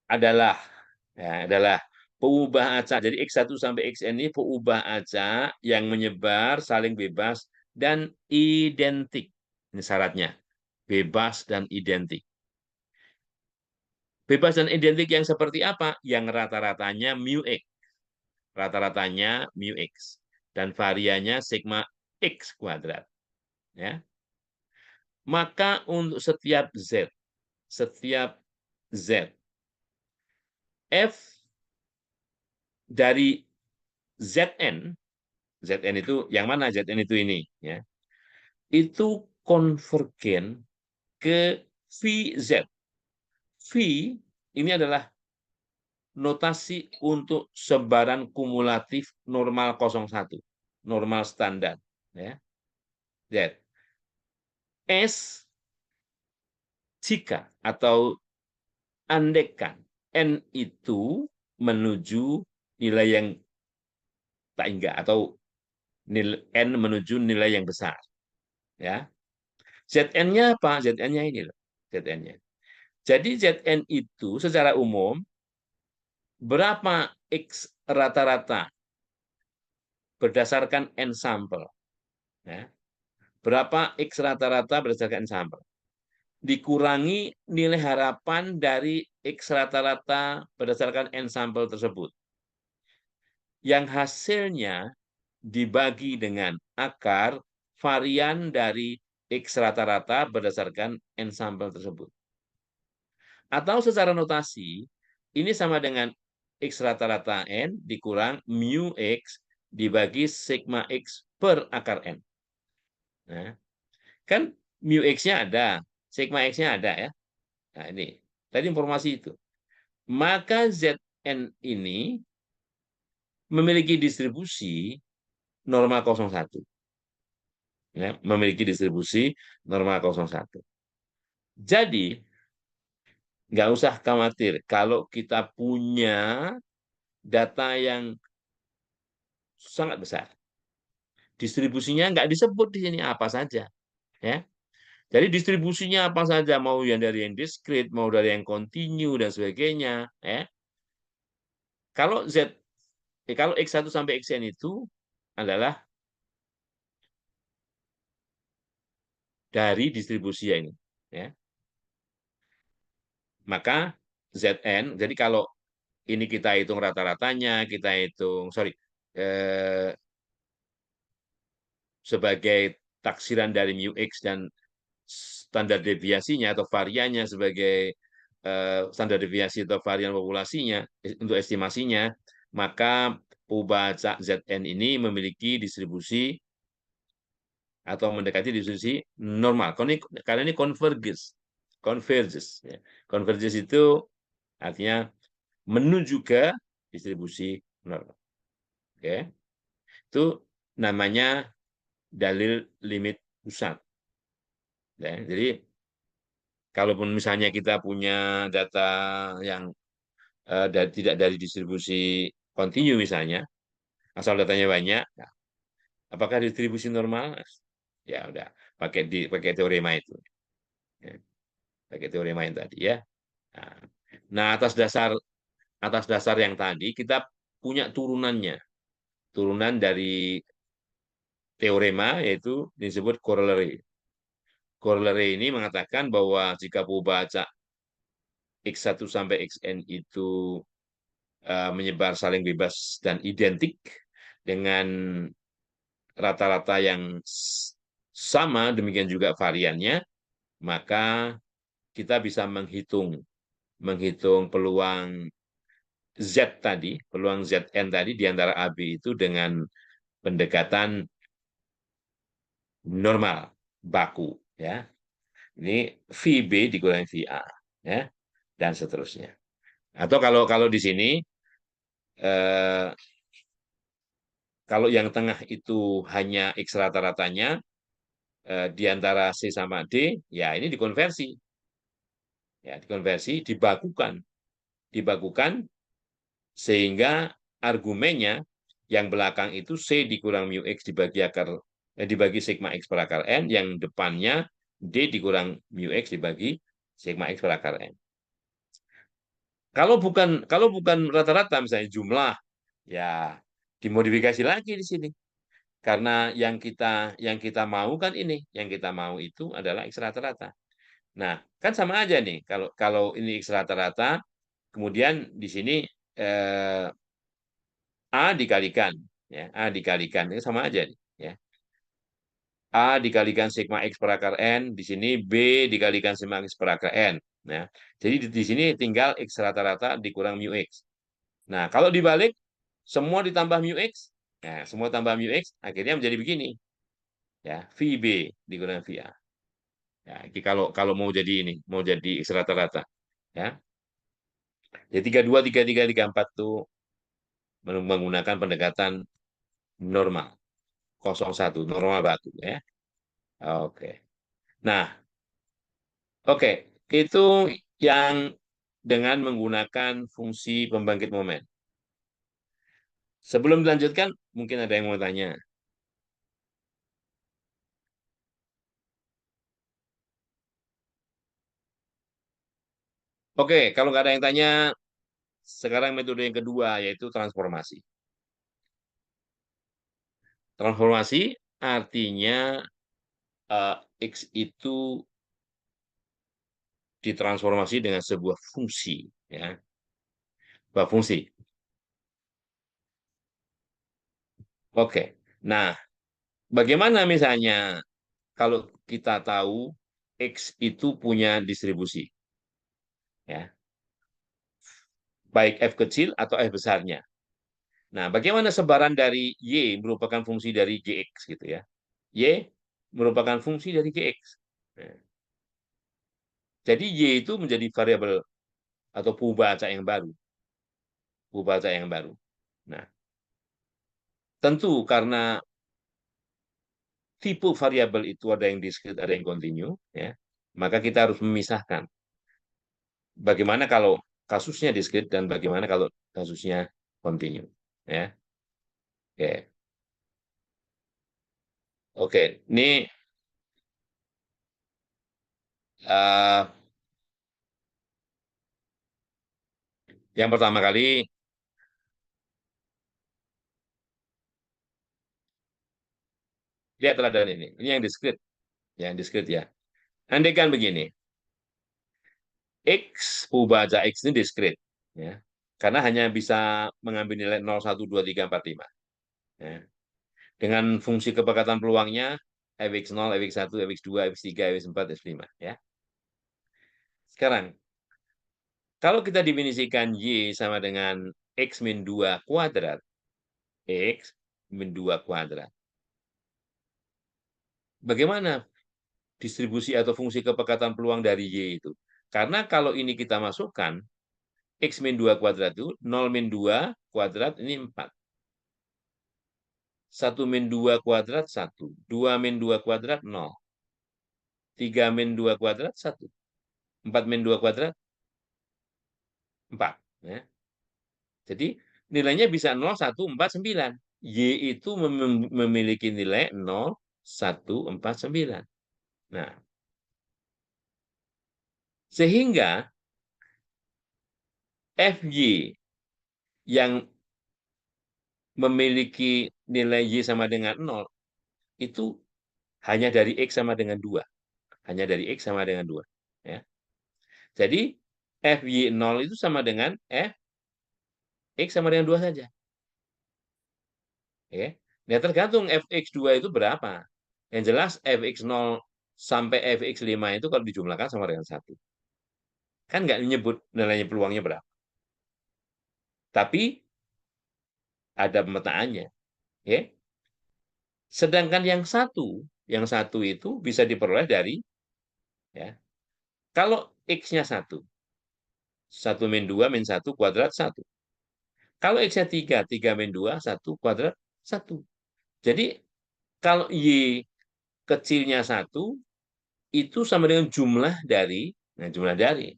adalah pengubah acak. Jadi X1 sampai Xn ini pengubah acak yang menyebar, saling bebas, dan identik. Ini syaratnya. Bebas dan identik. Bebas dan identik yang seperti apa? Yang rata-ratanya mu X. Rata-ratanya mu X. Dan variannya sigma X kuadrat. Ya. Maka untuk setiap Z, F dari Zn, Zn itu yang mana? Zn itu ini, ya. Itu konvergen ke Vz. V ini adalah notasi untuk sebaran kumulatif normal 01, normal standar, ya. Z. S jika atau andekan N itu menuju nilai yang tak hingga atau nilai N menuju nilai yang besar, ya. Zn-nya apa? Zn-nya ini loh. Zn-nya. Jadi Zn itu secara umum berapa X rata-rata berdasarkan N sampel. Ya. Berapa X rata-rata berdasarkan N sampel. Dikurangi nilai harapan dari X rata-rata berdasarkan N sampel tersebut. Yang hasilnya dibagi dengan akar varian dari X rata-rata berdasarkan N sampel tersebut. Atau secara notasi, ini sama dengan X rata-rata N dikurang mu X dibagi sigma X per akar N. Nah, kan mu X-nya ada, sigma X-nya ada ya. Nah, ini. Tadi informasi itu. Maka Zn ini memiliki distribusi norma 01. Ya, memiliki distribusi norma 01. Jadi, nggak usah khawatir kalau kita punya data yang sangat besar. Distribusinya nggak disebut di sini apa saja. Ya. Jadi distribusinya apa saja, mau yang dari yang diskrit, mau dari yang kontinu, dan sebagainya. Ya. Kalau kalau X1 sampai Xn itu adalah dari distribusi ini. Ya. Maka Zn, jadi kalau ini kita hitung rata-ratanya, kita hitung, eh, sebagai taksiran dari mu X dan standar deviasinya atau variannya sebagai standar deviasi atau varian populasinya untuk estimasinya, maka Pubacak Zn ini memiliki distribusi atau mendekati distribusi normal. Karena ini converges. Ya. Converges itu artinya menuju ke distribusi normal. Oke, itu namanya dalil limit pusat. Ya, jadi kalaupun misalnya kita punya data yang tidak dari distribusi kontinu misalnya, asal datanya banyak, nah, apakah distribusi normal? Ya udah, pakai teorema itu. Ya, pakai teorema yang tadi ya. Nah, nah, atas dasar yang tadi kita punya turunannya. Turunan dari teorema yaitu disebut corollary. Corollary ini mengatakan bahwa jika pembaca X1 sampai Xn itu menyebar saling bebas dan identik dengan rata-rata yang sama, demikian juga variannya, maka kita bisa menghitung peluang Z tadi, peluang Zn tadi di antara AB itu dengan pendekatan normal, baku. Ya. Ini VB dikurangi VA. Ya, dan seterusnya. Atau kalau di sini, eh, kalau yang tengah itu hanya X rata-ratanya, di antara C sama D, ya ini dikonversi. Ya, dikonversi, dibakukan sehingga argumennya yang belakang itu C dikurang mu X dibagi sigma X per akar N, yang depannya D dikurang mu X dibagi sigma X per akar N. Kalau bukan rata-rata misalnya jumlah, ya dimodifikasi lagi di sini. Karena yang kita mau kan ini, yang kita mau itu adalah X rata-rata. Nah, kan sama aja nih. Kalau kalau ini X rata-rata, kemudian di sini eh, A dikalikan, ya, A dikalikan itu sama aja nih, ya. A dikalikan sigma X per akar N, di sini B dikalikan sigma X per akar N. Nah, jadi di sini tinggal X rata-rata dikurang mu X. Nah, kalau dibalik, semua ditambah mu X, nah, semua tambah mu X, akhirnya menjadi begini. Ya, VB dikurang VA. Ya, ini kalau kalau mau jadi X rata-rata. Ya, jadi 32, 33, 34 itu menggunakan pendekatan normal, 01, normal batu. Ya. Oke. Nah, oke. Itu yang dengan menggunakan fungsi pembangkit momen. Sebelum dilanjutkan, mungkin ada yang mau tanya. Oke, kalau nggak ada yang tanya, sekarang metode yang kedua, yaitu transformasi. Transformasi artinya X itu ditransformasi dengan sebuah fungsi. Ya, sebuah fungsi. Oke, nah bagaimana misalnya kalau kita tahu X itu punya distribusi, ya, baik F kecil atau F besarnya. Nah, bagaimana sebaran dari Y merupakan fungsi dari GX gitu ya. Y merupakan fungsi dari GX. Nah, jadi Y itu menjadi variabel atau pembaca yang baru. Pembaca yang baru. Nah, tentu karena tipe variabel itu ada yang diskrit, ada yang kontinu, ya, maka kita harus memisahkan. Bagaimana kalau kasusnya diskrit dan bagaimana kalau kasusnya kontinu. Ya, oke. Oke, ini uh, yang pertama kali lihat teladan ini. Ini yang diskrit, yang diskrit ya. Andaikan begini, X, pembaca X ini diskrit, ya, karena hanya bisa mengambil nilai 0, 1, 2, 3, 4, 5. Ya. Dengan fungsi kepekatan peluangnya, fx0, fx1, fx2, fx3, fx4, fx5. Ya. Sekarang, kalau kita definisikan Y sama dengan X min 2 kuadrat, X min 2 kuadrat. Bagaimana distribusi atau fungsi kepekatan peluang dari Y itu? Karena kalau ini kita masukkan, X min 2 kuadrat itu 0 min 2 kuadrat ini 4. 1 min 2 kuadrat 1. 2 min 2 kuadrat 0. 3 min 2 kuadrat 1. 4 min 2 kuadrat 4. Ya. Jadi nilainya bisa 0, 1, 4, 9. Y itu memiliki nilai 0, 1, 4, 9. Nah, sehingga FY yang memiliki nilai Y sama dengan 0 itu hanya dari X sama dengan 2. hanya dari X sama dengan 2. Ya. Jadi FY0 itu sama dengan X sama dengan 2 saja. Ya. Nah, tergantung Fx2 itu berapa. Yang jelas Fx0 sampai Fx5 itu kalau dijumlahkan sama dengan 1. Kan nggak menyebut nilainya peluangnya berapa. Tapi ada pemetaannya. Ya. Sedangkan yang satu itu bisa diperoleh dari, ya, kalau X-nya 1, 1 min 2 min 1 kuadrat 1. Kalau X-nya 3, 3 min 2, 1 kuadrat 1. Jadi kalau Y kecilnya 1, itu sama dengan jumlah dari, nah jumlah dari.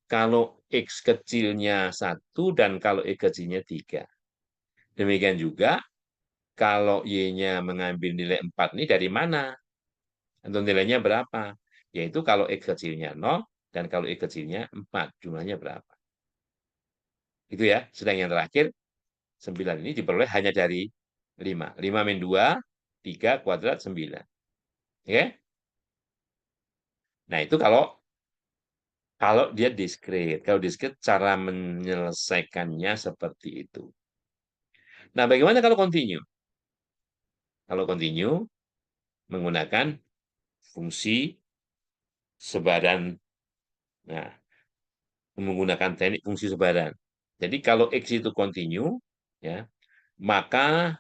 Kalau X kecilnya 1 dan kalau X kecilnya 3. Demikian juga kalau Y-nya mengambil nilai 4 ini dari mana? Untuk nilainya berapa? Yaitu kalau X kecilnya 0 dan kalau X kecilnya 4. Jumlahnya berapa? Itu ya. Sedang yang terakhir, 9 ini diperoleh hanya dari 5. 5 min 2, 3 kuadrat 9. Oke? Nah, itu kalau kalau dia diskrit. Kalau diskrit, cara menyelesaikannya seperti itu. Nah, bagaimana kalau continue? Kalau continue, menggunakan fungsi sebaran. Nah, menggunakan teknik fungsi sebaran. Jadi kalau X itu continue, ya, maka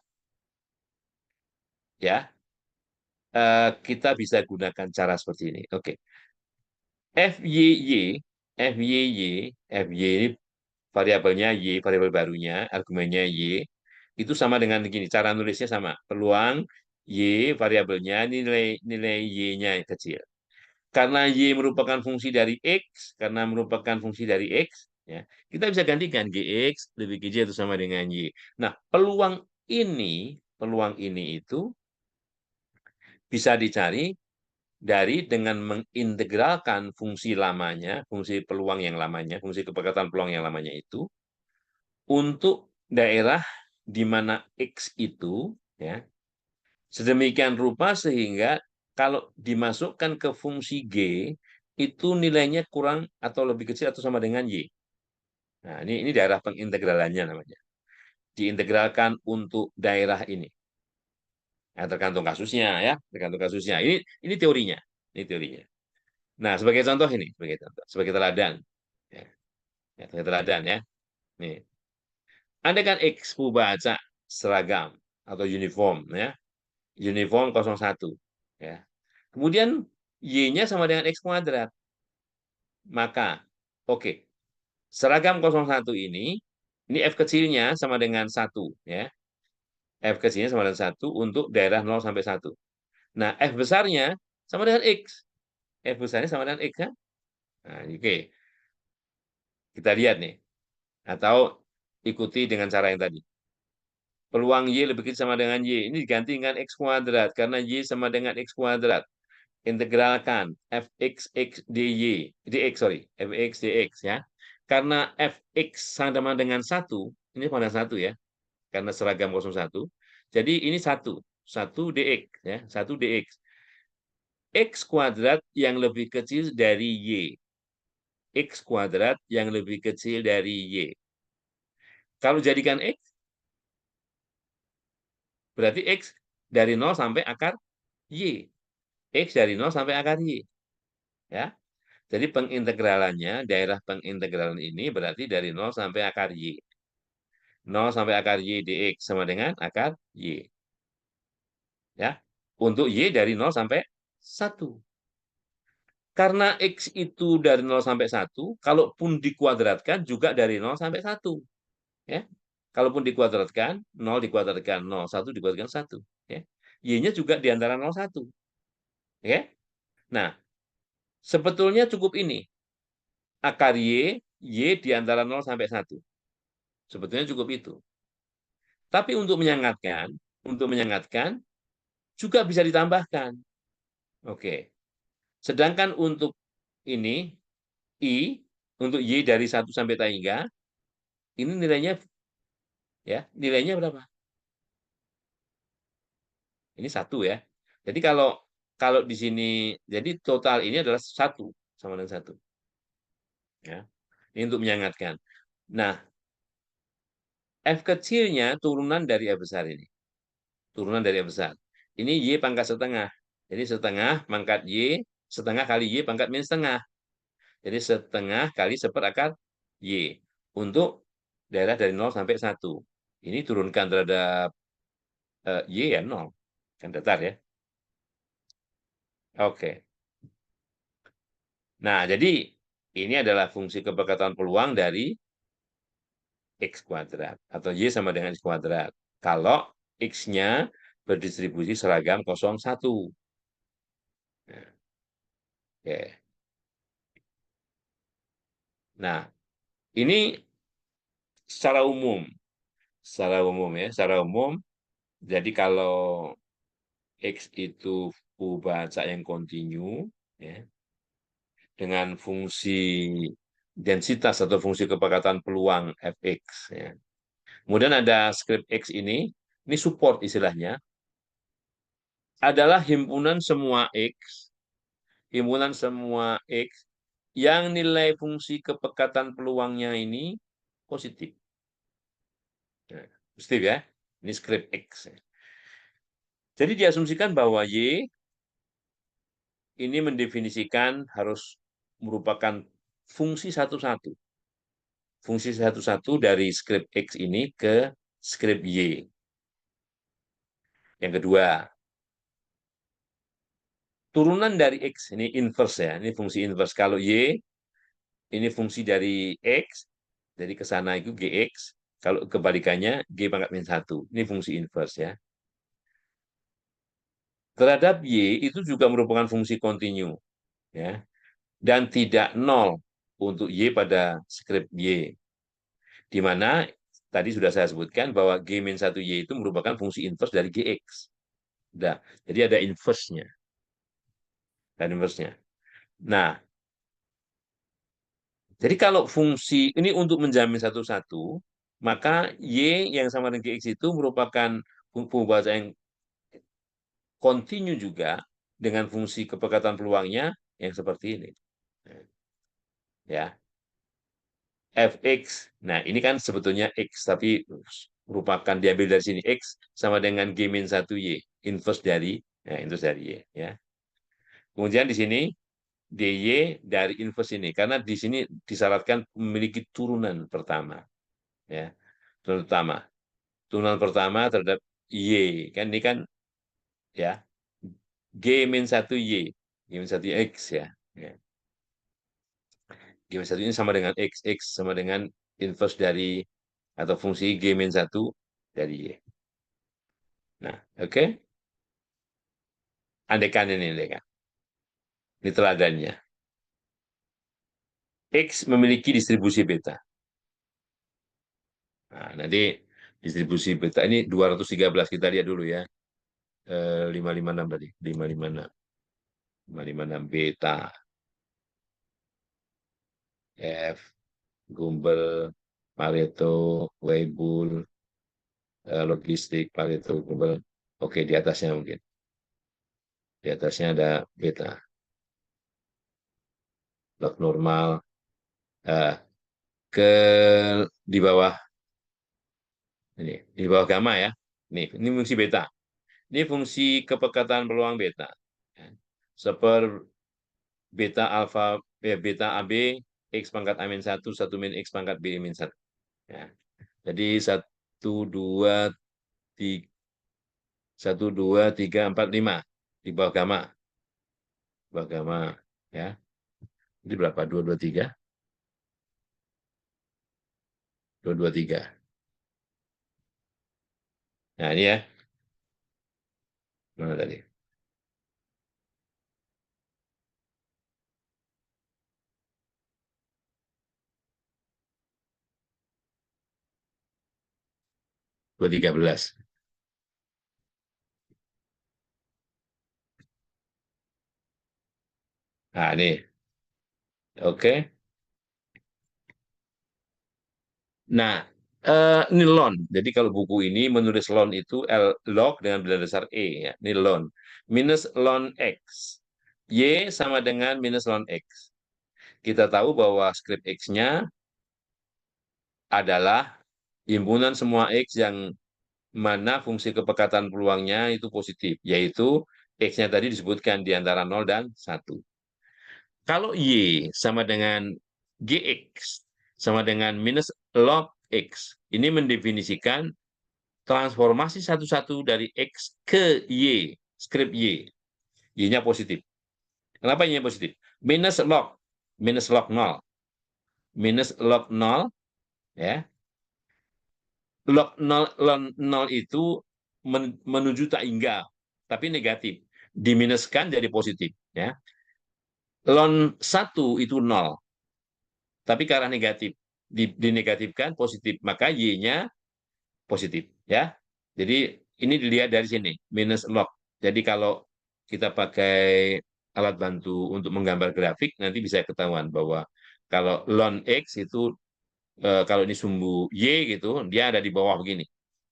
ya kita bisa gunakan cara seperti ini. Oke. FYY, FY ini variabelnya Y, variabel barunya, argumennya Y, itu sama dengan begini, cara nulisnya sama. Peluang Y, variabelnya, nilai Y-nya kecil. Karena Y merupakan fungsi dari X, karena merupakan fungsi dari X, ya, kita bisa gantikan GX lebih GJ itu sama dengan Y. Nah, peluang ini itu bisa dicari dari dengan mengintegralkan fungsi lamanya, fungsi peluang yang lamanya, fungsi kepekatan peluang yang lamanya itu, untuk daerah di mana X itu, ya, sedemikian rupa sehingga kalau dimasukkan ke fungsi G, itu nilainya kurang atau lebih kecil atau sama dengan Y. Nah, ini daerah pengintegralannya namanya. Diintegralkan untuk daerah ini. Nah, tergantung kasusnya ya, tergantung kasusnya. Ini teorinya, ini teorinya. Nah, sebagai contoh, sebagai teladan. Ya, sebagai teladan ya. Nih, Anda kan X baca seragam atau uniform ya. Uniform 01 ya. Kemudian Y-nya sama dengan X kuadrat. Maka oke, seragam 01 ini F kecilnya sama dengan 1 ya. F kecilnya sama dengan 1 untuk daerah 0 sampai 1. Nah, F besarnya sama dengan X. F besarnya sama dengan X kan? Nah, oke. Kita lihat nih. Atau ikuti dengan cara yang tadi. Peluang Y lebih kecil sama dengan Y. Ini diganti dengan X kuadrat. Karena Y sama dengan X kuadrat. Integralkan Fx X dy. Dx, sorry. Fx dx ya. Karena Fx sama dengan 1. Ini pada 1 ya. Karena seragam 01. Jadi ini 1. 1 dx. Ya. 1 dx. X kuadrat yang lebih kecil dari Y. X kuadrat yang lebih kecil dari Y. Kalau jadikan X, berarti X dari 0 sampai akar Y. X dari 0 sampai akar Y. Ya. Jadi pengintegralannya, daerah pengintegralan ini berarti dari 0 sampai akar Y. 0 sampai akar Y dx sama dengan akar Y. Ya. Untuk Y dari 0 sampai 1. Karena X itu dari 0 sampai 1, kalaupun dikuadratkan juga dari 0 sampai 1. Ya. Kalaupun dikuadratkan, 0 dikuadratkan 0, 1 dikuadratkan 1. Ya. Y-nya juga di antara 0, 1. Ya. Nah, sebetulnya cukup ini. Akar Y di antara 0 sampai 1. Sebetulnya cukup itu. Tapi untuk menyengatkan juga bisa ditambahkan. Oke. Sedangkan untuk ini I untuk Y dari 1 sampai hingga ini nilainya berapa? Ini 1 ya. Jadi kalau kalau di sini, jadi total ini adalah 1, sama dengan 1. Ya. Ini untuk menyangatkan. Nah, F kecilnya turunan dari F besar ini. Turunan dari F besar. Ini Y pangkat setengah. Jadi setengah pangkat Y, setengah kali Y pangkat min setengah. Jadi setengah kali seperakar Y. Untuk daerah dari 0 sampai 1. Ini turunkan terhadap Y ya 0. Kan datar ya. Oke. Nah, jadi ini adalah fungsi kepekatan peluang dari X kuadrat. Atau Y sama dengan X kuadrat. Kalau X-nya berdistribusi seragam 0,1. Nah, oke. Nah, ini secara umum. Secara umum ya. Secara umum, jadi kalau X itu baca yang kontinu, ya, dengan fungsi densitas atau fungsi kepekatan peluang Fx. Ya. Kemudian ada skrip X ini support istilahnya, adalah himpunan semua X yang nilai fungsi kepekatan peluangnya ini positif. Nah, positif ya, ini skrip X. Jadi diasumsikan bahwa Y ini mendefinisikan harus merupakan fungsi satu-satu. Fungsi satu-satu dari skrip X ini ke skrip Y. Yang kedua, turunan dari X, ini inverse ya, ini fungsi inverse. Kalau Y, ini fungsi dari X, jadi ke sana itu GX, kalau kebalikannya G pangkat min 1. Ini fungsi inverse ya. Terhadap Y itu juga merupakan fungsi kontinu, ya, dan tidak nol untuk Y pada skrip Y. Di mana tadi sudah saya sebutkan bahwa G-1Y itu merupakan fungsi inverse dari GX. Nah, jadi ada inverse-nya. Dan inverse-nya. Nah, jadi kalau fungsi ini untuk menjamin satu-satu, maka Y yang sama dengan GX itu merupakan pembaca yang kontinu juga dengan fungsi kepekatan peluangnya yang seperti ini. Ya, Fx. Nah, ini kan sebetulnya X, tapi merupakan diambil dari sini X sama dengan G-1Y, inverse dari, nah, inverse dari Y. Ya. Kemudian di sini dy dari inverse ini, karena di sini disyaratkan memiliki turunan pertama. Ya, turunan pertama. Turunan pertama terhadap Y. Kan ini kan ya G-1Y. G-1 X ya. Ya. G-1 ini sama dengan X. X sama dengan inverse dari atau fungsi G-1 dari Y. Nah, oke. Andekan ini, andekan. Ini teladannya. X memiliki distribusi beta. Nah, nanti distribusi beta ini 213 kita lihat dulu ya. 556 tadi, 556. 556 beta. F, Gumbel, Pareto, Weibull, logistik, Pareto, Gumbel. Oke, di atasnya mungkin. Di atasnya ada beta, log normal. Eh, ke di bawah ini, di bawah gamma ya. Ini fungsi beta. Ini fungsi kepekatan peluang beta. Ya. Seper beta alfa beta AB X pangkat A min 1, 1 min X pangkat B min 1. Ya. Jadi 3, 1, 2, 3, 4, 5 di bawah gamma. Di bawah gamma ya. Ini berapa? 2, 2, 3. 2, 2, 3. Nah, ini ya. Mana tadi? 2, 13. Nah, ini. Oke. Nah, Ini ln. Jadi kalau buku ini menulis ln itu L log dengan bilangan dasar E ya. Ini ln. Minus ln X. Y sama dengan minus ln X. Kita tahu bahwa skrip X-nya adalah himpunan semua X yang mana fungsi kepekatan peluangnya itu positif, yaitu X-nya tadi disebutkan di antara 0 dan 1. Kalau Y sama dengan GX sama dengan minus log X, ini mendefinisikan transformasi satu-satu dari X ke Y, skrip Y. Y-nya positif. Kenapa Y-nya positif? Minus log 0. Minus log 0, ya. Log 0, log 0 itu menuju tak hingga, tapi negatif. Diminuskan jadi positif. Ya. Log 1 itu 0, tapi ke arah negatif. Dinegatifkan positif, maka Y-nya positif. Ya. Jadi ini dilihat dari sini, minus log. Jadi kalau kita pakai alat bantu untuk menggambar grafik, nanti bisa ketahuan bahwa kalau ln X itu, kalau ini sumbu Y gitu, dia ada di bawah begini.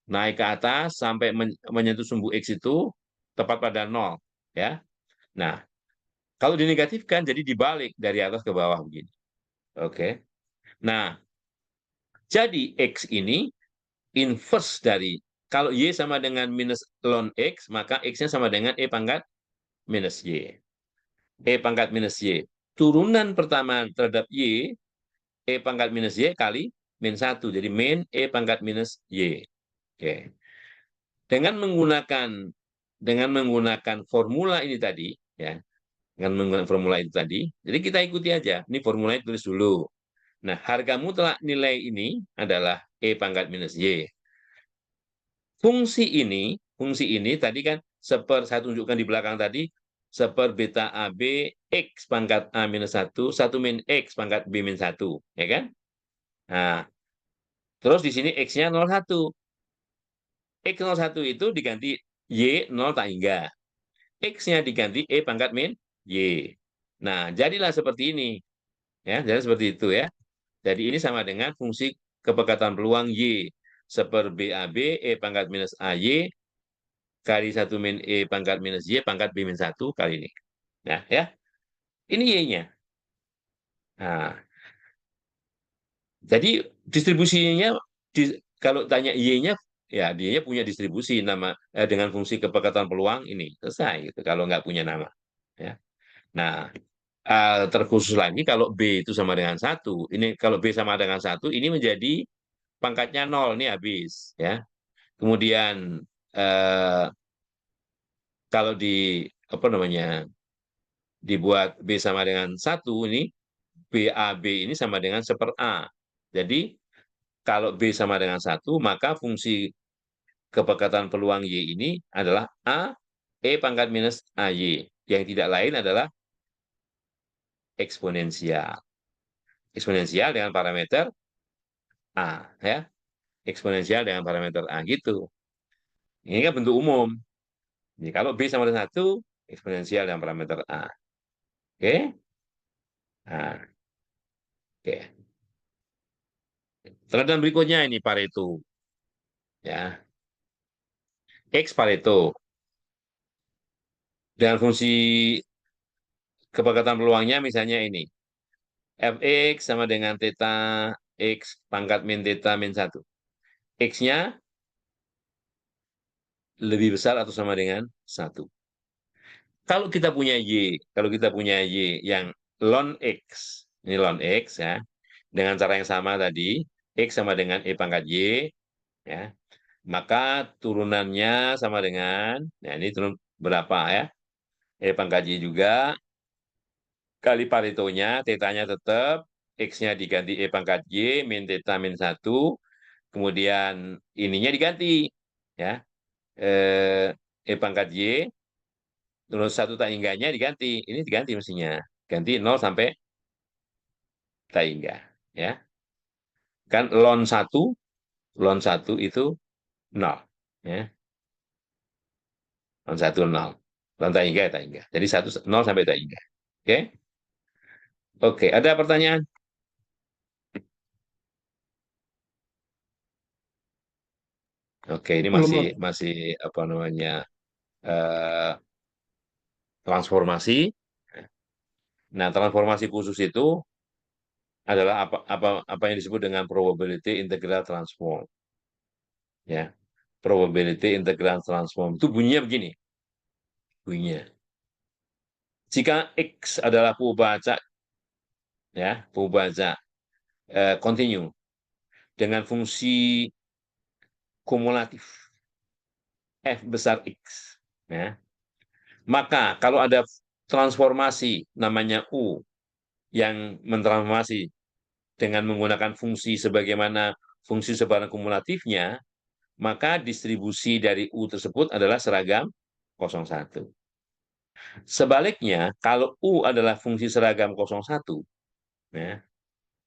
Naik ke atas sampai menyentuh sumbu X itu tepat pada 0. Ya. Nah, kalau dinegatifkan, jadi dibalik dari atas ke bawah begini. Oke. Nah, jadi X ini inverse dari, kalau Y sama dengan minus ln X, maka X-nya sama dengan E pangkat minus Y. E pangkat minus Y. Turunan pertama terhadap Y, E pangkat minus Y kali min 1. Jadi min E pangkat minus Y. Oke. Dengan menggunakan formula ini tadi, ya, dengan menggunakan formula itu tadi, jadi kita ikuti aja. Ini formulanya tulis dulu. Nah, harga mutlak nilai ini adalah E pangkat minus Y. Fungsi ini tadi kan saya tunjukkan di belakang tadi, seper beta AB X pangkat A minus 1, 1 min X pangkat B min 1. Ya kan? Nah, terus di sini X-nya 01. X01 itu diganti Y 0 tak hingga. X-nya diganti E pangkat min Y. Nah, jadilah seperti ini. Ya, jadi seperti itu ya. Jadi ini sama dengan fungsi kepekatan peluang Y. Seper BAB E pangkat minus AY kali 1 min E pangkat minus Y pangkat B min 1 kali ini. Nah, ya. Ini Y-nya. Nah, jadi distribusinya, kalau tanya Y-nya, ya dia punya distribusi nama dengan fungsi kepekatan peluang ini. Selesai gitu kalau nggak punya nama. Ya. Nah, terkhusus lagi kalau B itu sama dengan 1, ini kalau B sama dengan 1, ini menjadi pangkatnya 0, ini habis. Ya. Kemudian kalau apa namanya, dibuat B sama dengan 1, ini BAB ini sama dengan seper A. Jadi kalau B sama dengan 1, maka fungsi kepekatan peluang Y ini adalah A, E pangkat minus AY. Yang tidak lain adalah eksponensial. Eksponensial dengan parameter A. Ya. Eksponensial dengan parameter A. Gitu. Ini kan bentuk umum. Jadi kalau B sama dengan 1, eksponensial dengan parameter A. Oke? Nah, oke. Teladan berikutnya ini Pareto. Ya. X Pareto. Dengan fungsi kepekatan peluangnya misalnya ini. Fx sama dengan theta X pangkat min theta min 1. X-nya lebih besar atau sama dengan 1. Kalau kita punya Y yang ln X, ini ln X ya, dengan cara yang sama tadi, X sama dengan E pangkat Y, ya, maka turunannya sama dengan, nah ini turun berapa ya, E pangkat Y juga, kali Paretonya, tetanya tetap, X-nya diganti E pangkat Y, min theta min 1, kemudian ininya diganti, ya, E pangkat Y, terus 1 tak hingganya diganti, ini diganti mestinya, ganti 0 sampai tak hingga, ya, kan ln 1 itu 0, ya, ln 1 0, ln tak hingga tak hingga, jadi 0 sampai tak hingga, oke. Oke, ada pertanyaan? Oke, ini Belum masih ada. masih apa namanya eh, transformasi. Nah, transformasi khusus itu adalah apa yang disebut dengan probability integral transform, ya. Probability integral transform itu bunyinya begini, bunyinya. Jika X adalah perubahan, ya, perubahan continue dengan fungsi kumulatif F besar X, ya, maka kalau ada transformasi namanya U yang mentransformasi dengan menggunakan fungsi sebagaimana fungsi sebaran kumulatifnya, maka distribusi dari U tersebut adalah seragam 01. Sebaliknya, kalau U adalah fungsi seragam 01, ya,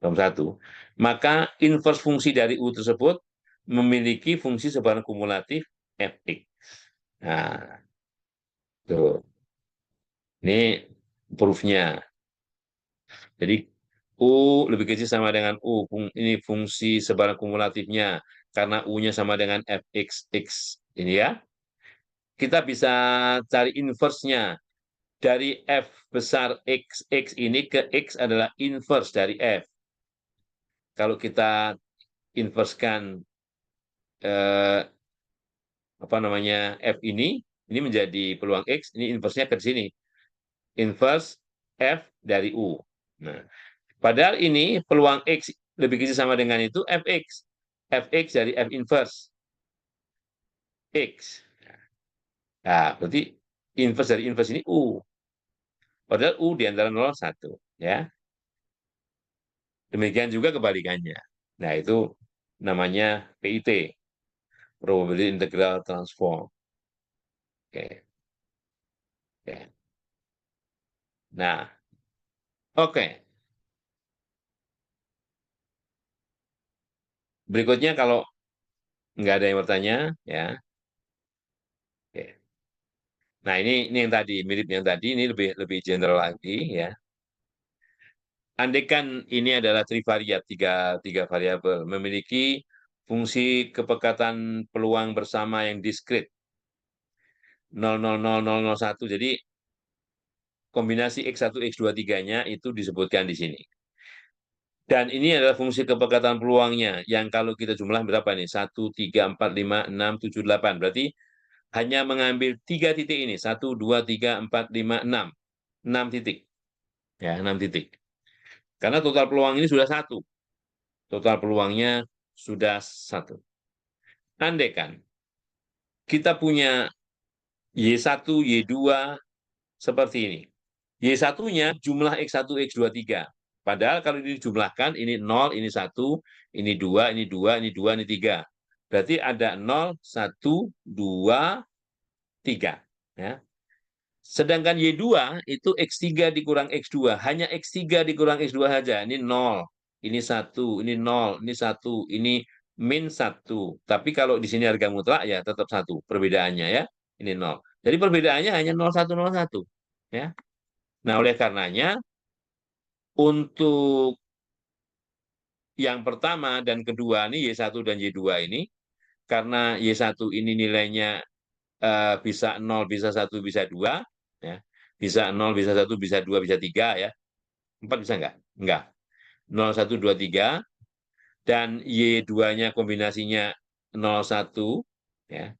01, maka inverse fungsi dari U tersebut memiliki fungsi sebaran kumulatif Fx. Nah, tuh. Ini proof-nya. Jadi U lebih kecil sama dengan U. Ini fungsi sebaran kumulatifnya. Karena U-nya sama dengan Fx. Ini ya. Kita bisa cari inverse-nya. Dari F besar X. X ini ke X adalah inverse dari F. Kalau kita inversekan eh, apa namanya F ini menjadi peluang X, ini inverse-nya ke sini. Inverse F dari U. Nah, padahal ini peluang X lebih kecil sama dengan itu Fx. Fx dari F inverse X. Nah, berarti inverse dari inverse ini U. Padahal U di antara 0 1. Ya. Demikian juga kebalikannya. Nah, itu namanya PIT. Probability Integral Transform. Oke. Oke. Nah, oke. Berikutnya kalau nggak ada yang bertanya, ya. Oke. Nah, ini yang tadi, mirip yang tadi, ini lebih lebih general lagi, ya. Andaikan ini adalah trivariat, tiga variabel, memiliki fungsi kepekatan peluang bersama yang diskrit, 0,00,001. Jadi, kombinasi X1, X2, 3-nya itu disebutkan di sini. Dan ini adalah fungsi kepekatan peluangnya, yang kalau kita jumlah berapa nih? 1, 3, 4, 5, 6, 7, 8. Berarti hanya mengambil 3 titik ini. 1, 2, 3, 4, 5, 6. 6 titik. Ya, 6 titik. Karena total peluang ini sudah 1. Total peluangnya sudah 1. Andaikan kita punya Y1, Y2 seperti ini. Y1-nya jumlah X1, X2, 3. Padahal kalau ini dijumlahkan, ini 0, ini 1, ini 2, ini 2, ini 2, ini 3. Berarti ada 0, 1, 2, 3. Ya. Sedangkan Y2 itu X3 dikurang X2. Hanya X3 dikurang X2 saja. Ini 0, ini 1, ini 0, ini 1, ini min 1. Tapi kalau di sini harga mutlak ya tetap 1 perbedaannya ya. Ini 0. Jadi perbedaannya hanya 0, 1, 0, 1. Ya. Nah, oleh karenanya untuk yang pertama dan kedua ini Y1 dan Y2 ini, karena Y1 ini nilainya bisa 0, bisa 1, bisa 2, ya. Bisa 0, bisa 1, bisa 2, bisa 3 ya. 4 bisa enggak? Enggak. 0, 1, 2, 3 dan Y2-nya kombinasinya 0, 1 ya.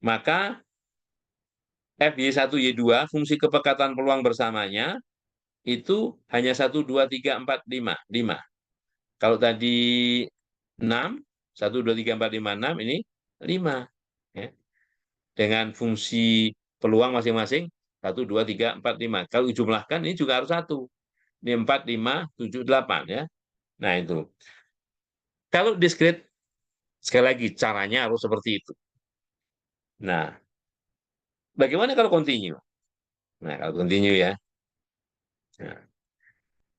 Maka FY1 Y2 fungsi kepekatan peluang bersamanya itu hanya 1, 2, 3, 4, 5. 5. Kalau tadi 6, 1, 2, 3, 4, 5, 6, ini 5. Ya. Dengan fungsi peluang masing-masing 1, 2, 3, 4, 5. Kalau dijumlahkan ini juga harus 1. Ini 4, 5, 7, 8. Ya. Nah itu. Kalau diskrit, sekali lagi caranya harus seperti itu. Nah, bagaimana kalau continue? Nah, kalau continue ya. Nah,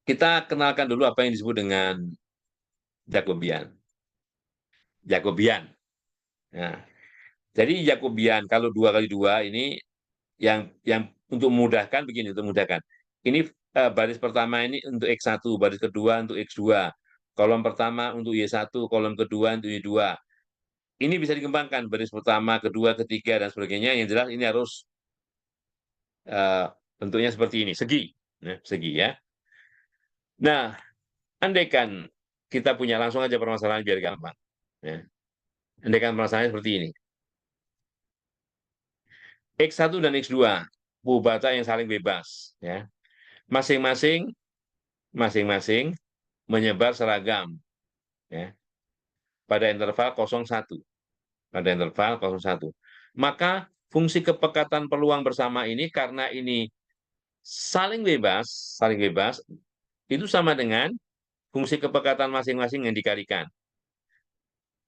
kita kenalkan dulu apa yang disebut dengan Jacobian. Jacobian. Nah, jadi Jacobian kalau 2 kali 2 ini yang untuk memudahkan begini, untuk memudahkan. Ini baris pertama ini untuk X1, baris kedua untuk X2. Kolom pertama untuk Y1, kolom kedua untuk Y2. ini bisa dikembangkan baris pertama, kedua, ketiga, dan sebagainya. Yang jelas ini harus bentuknya seperti ini, segi. Segi ya. Nah, andaikan kita punya langsung aja permasalahan biar gampang. Ya. Andaikan permasalahannya seperti ini. X1 dan X2, Bubata yang saling bebas. Ya. Masing-masing menyebar seragam. Ya. Pada interval 01. Pada interval 01. Maka fungsi kepekatan peluang bersama ini karena ini saling bebas, itu sama dengan fungsi kepekatan masing-masing yang dikalikan.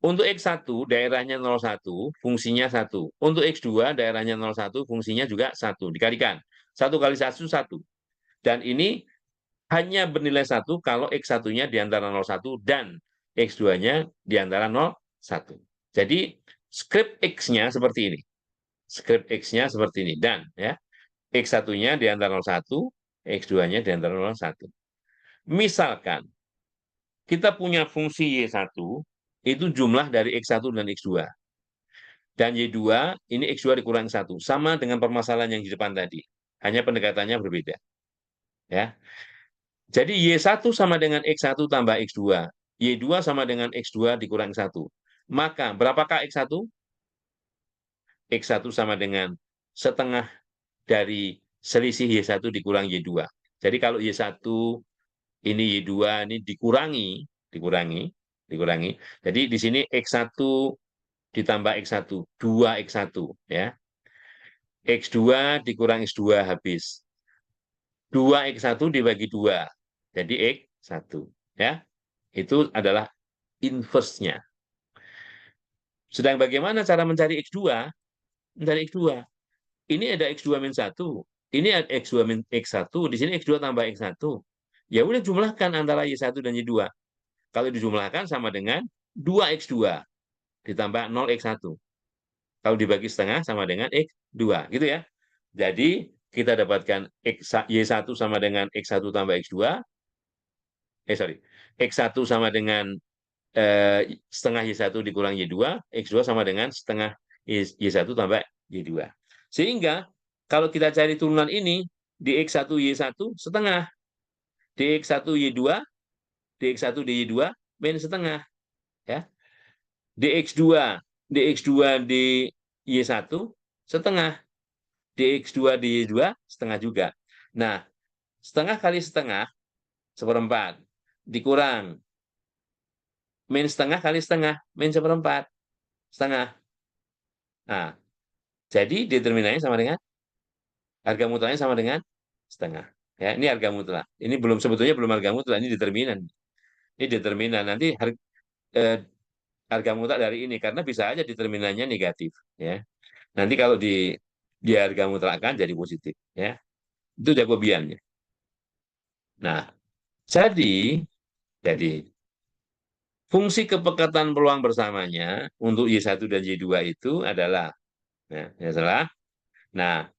Untuk X1, daerahnya 01, fungsinya 1. Untuk X2, daerahnya 01, fungsinya juga 1. Dikalikan. 1 kali 1, 1. Dan ini hanya bernilai 1 kalau X1-nya di antara 01 dan X2-nya di antara 01. Jadi, skrip X-nya seperti ini. Skrip X-nya seperti ini. Dan ya, X1-nya di antara 01, X2-nya di antara 01. Misalkan, kita punya fungsi Y1, itu jumlah dari X1 dan X2. Dan Y2, ini X2 dikurangi 1. Sama dengan permasalahan yang di depan tadi. Hanya pendekatannya berbeda. Ya. Jadi Y1 sama dengan X1 tambah X2. Y2 sama dengan X2 dikurangi 1. Maka berapakah X1? X1 sama dengan setengah dari selisih Y1 dikurangi Y2. Jadi kalau Y1 ini Y2 ini dikurangi. Jadi di sini X1 ditambah X1, 2X1 ya. X2 dikurang X2 habis. 2X1 dibagi 2. Jadi X1 ya. Itu adalah inverse-nya. Sedang bagaimana cara mencari X2? Mencari X2. Ini ada X2 min 1. Ini ada X2 min X1. Di sini X2 tambah X1. Ya udah jumlahkan antara Y1 dan Y2. Kalau dijumlahkan sama dengan 2X2 ditambah 0X1. Kalau dibagi setengah sama dengan X2. Gitu ya. Jadi kita dapatkan Y1 sama dengan X1 tambah X2. X1 sama dengan setengah Y1 dikurang Y2, X2 sama dengan setengah Y1 tambah Y2. Sehingga kalau kita cari turunan ini, di X1 Y1 setengah, di X1 Y2, di X1 di Y2 min setengah. Ya. Dx2 di Y1 setengah, dx2 di Y2 setengah juga. Nah, setengah kali setengah, seperempat, dikurang min setengah kali setengah, min seperempat, setengah. Nah, jadi determinannya sama dengan, harga mutlaknya sama dengan setengah. Ya, ini harga mutlak. Ini sebetulnya belum harga mutlak, ini determinan. Ini determinan. Nanti harga mutlak dari ini, karena bisa aja determinannya negatif. Ya. Nanti kalau di harga mutlakkan jadi positif. Ya. Itu Jacobiannya. Nah, jadi fungsi kepekatan peluang bersamanya untuk Y1 dan Y2 itu adalah, nah,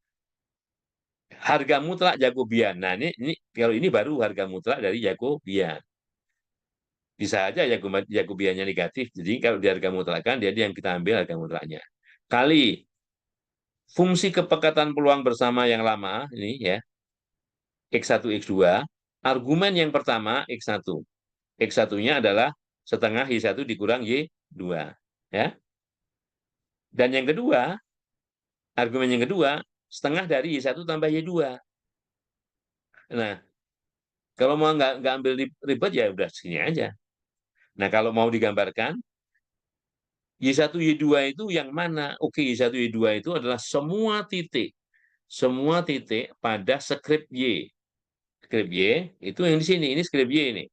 harga mutlak Jacobian. Nah, ini kalau ini baru harga mutlak dari Jacobian. Bisa aja Jacobiannya negatif. Jadi kalau di harga mutlakkan, dia yang kita ambil harga mutlaknya. Kali fungsi kepekatan peluang bersama yang lama, ini ya, X1, X2, argumen yang pertama X1. X1-nya adalah setengah Y1 dikurang Y2. Ya. Dan yang kedua, argumen yang kedua, setengah dari Y1 tambah Y2. Nah, kalau mau nggak ambil ribet, ya udah segini aja. Nah, kalau mau digambarkan, Y1, Y2 itu yang mana? Oke, Y1, Y2 itu adalah semua titik pada skrip Y. Skrip Y itu yang di sini, ini skrip Y ini.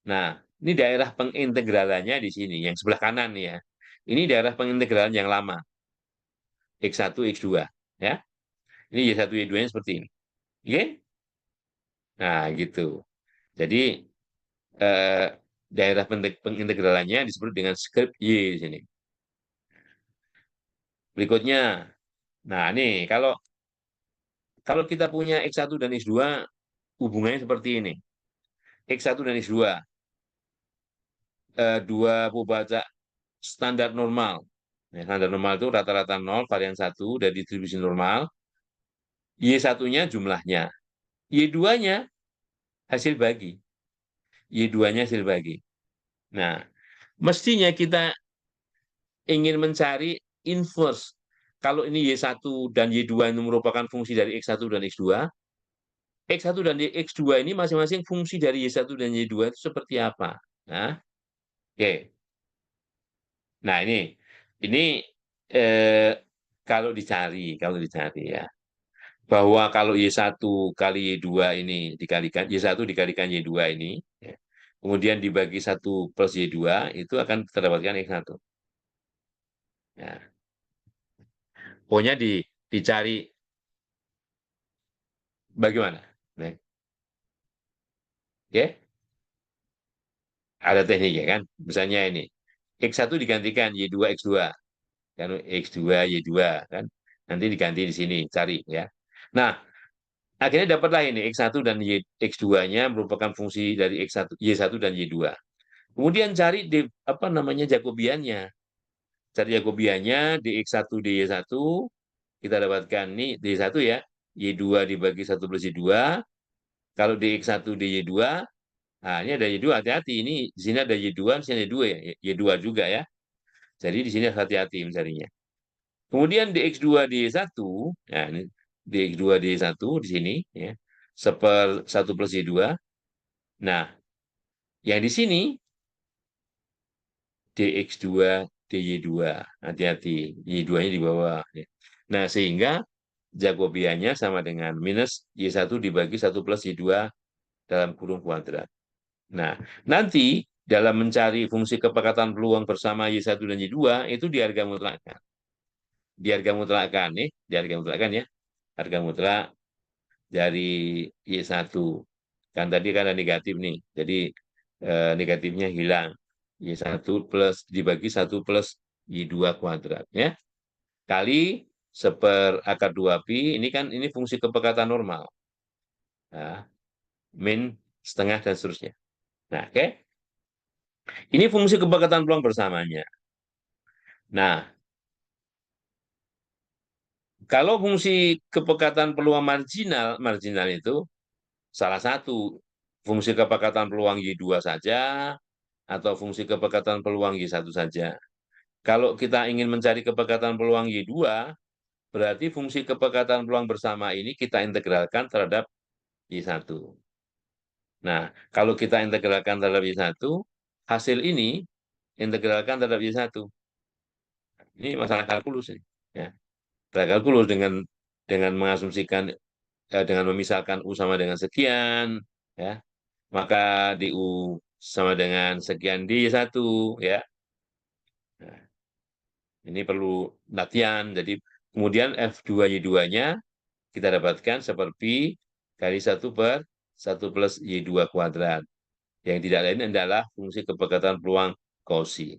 Nah, ini daerah pengintegralannya di sini, yang sebelah kanan nih ya. Ini daerah pengintegralan yang lama. X1, X2. Ya. Ini Y1, Y2-nya seperti ini. Oke? Nah, gitu. Jadi, eh, daerah pengintegralannya disebut dengan skrip Y di sini. Berikutnya, nah nih, kalau kita punya X1 dan X2, hubungannya seperti ini. X1 dan X2, dua pembaca standar normal. Nah, standar normal itu rata-rata 0, varian 1 dari distribusi normal. Y1-nya jumlahnya. Y2-nya hasil bagi. Y2-nya hasil bagi. Nah, mestinya kita ingin mencari inverse. Kalau ini Y1 dan Y2 itu merupakan fungsi dari X1 dan X2, X1 dan X2 ini masing-masing fungsi dari Y1 dan Y2 itu seperti apa? Nah, oke. Nah, ini eh, kalau dicari ya, bahwa kalau Y1 kali Y2 ini dikalikan, Y1 dikalikan Y2 ini, ya, kemudian dibagi 1 plus Y2, itu akan terdapatkan X1. Ya, pokoknya dicari bagaimana. Nah, oke, ada tekniknya kan. Misalnya ini, X1 digantikan Y2 X2. Kan X2 Y2 kan. Nanti diganti di sini, cari ya. Nah, akhirnya dapatlah ini X1 dan X2-nya merupakan fungsi dari X1, Y1 dan Y2. Kemudian cari apa namanya Jacobiannya. Cari Jacobiannya dx1 dy1, kita dapatkan nih dy1 ya, y2 dibagi 1 plus y2. Kalau dx1 dy2, nah ini ada y2, hati-hati, ini di sini ada y2, di sini ada 2 ya, y2 juga ya. Jadi di sini harus hati-hati mencarinya. Kemudian dx2 dy1, nah ini dx2 dy1 di sini ya, 1 plus y2. Nah, yang di sini dx2 dy2, hati-hati, y2-nya di bawah ya. Nah, sehingga Jacobiannya sama dengan minus Y1 dibagi 1 plus Y2 dalam kurung kuadrat. Nah, nanti dalam mencari fungsi kepekatan peluang bersama Y1 dan Y2, itu di harga mutlakkan. Di harga mutlakkan nih, di harga mutlakkan ya. Harga mutlak dari Y1. Kan tadi kan ada negatif nih. Jadi negatifnya hilang. Y1 plus dibagi 1 plus Y2 kuadrat ya. Kali seperakar 2pi, ini kan ini fungsi kepekatan normal. Nah, min setengah dan seterusnya. Nah, oke. Ini fungsi kepekatan peluang bersamanya. Nah, kalau fungsi kepekatan peluang marginal, marginal itu salah satu fungsi kepekatan peluang Y2 saja atau fungsi kepekatan peluang Y1 saja. Kalau kita ingin mencari kepekatan peluang Y2, berarti fungsi kepekatan peluang bersama ini kita integralkan terhadap Y1. Nah, kalau kita integralkan terhadap Y1, hasil ini integralkan terhadap Y1. Ini masalah kalkulus ini. Ya. Masalah kalkulus dengan mengasumsikan dengan memisahkan U sama dengan sekian, ya. Maka di U sama dengan sekian D1 ya. Nah, ini perlu latihan. Jadi kemudian F2Y2-nya kita dapatkan seperti kali 1 plus Y2 kuadrat. Yang tidak lain adalah fungsi kepekatan peluang Cauchy.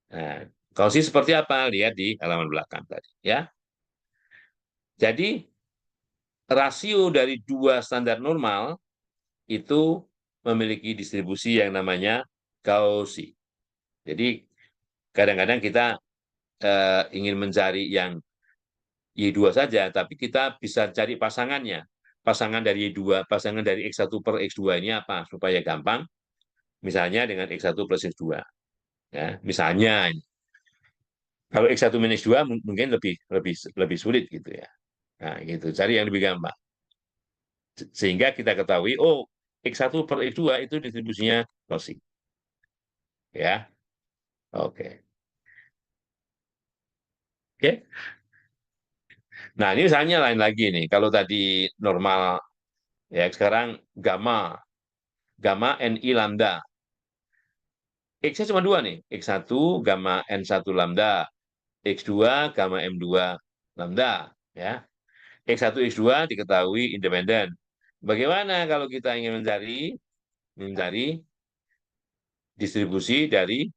Nah, Cauchy seperti apa? Lihat di halaman belakang tadi. Ya, jadi rasio dari dua standar normal itu memiliki distribusi yang namanya Cauchy. Jadi kadang-kadang kita ingin mencari yang Y2 saja, tapi kita bisa cari pasangannya. Pasangan dari Y2, pasangan dari X1 per X2 ini apa? Supaya gampang. Misalnya dengan X1 plus X2. Ya, misalnya kalau X1 minus 2 mungkin lebih lebih lebih sulit gitu ya. Nah, gitu. Cari yang lebih gampang. Sehingga kita ketahui, oh, X1 per X2 itu distribusinya Cauchy. Ya, oke. Oke. Nah, ini misalnya lain lagi nih. Kalau tadi normal, ya sekarang gamma, gamma NI lambda. X-nya cuma dua nih. X1 gamma N1 lambda. X2 gamma M2 lambda. Ya. X1, X2 diketahui independen. Bagaimana kalau kita ingin mencari distribusi dari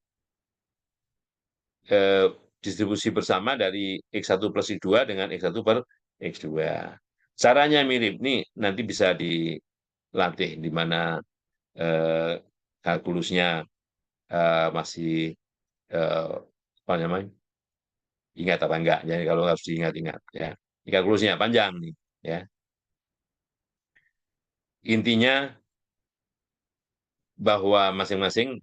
eh, distribusi bersama dari X1 plus X2 dengan X1 per X2. Caranya mirip. Nih, nanti bisa dilatih di mana kalkulusnya masih eh, apa namanya, ingat apa enggak. Jadi kalau harus diingat-ingat ya. Ini kalkulusnya panjang nih ya. Intinya bahwa masing-masing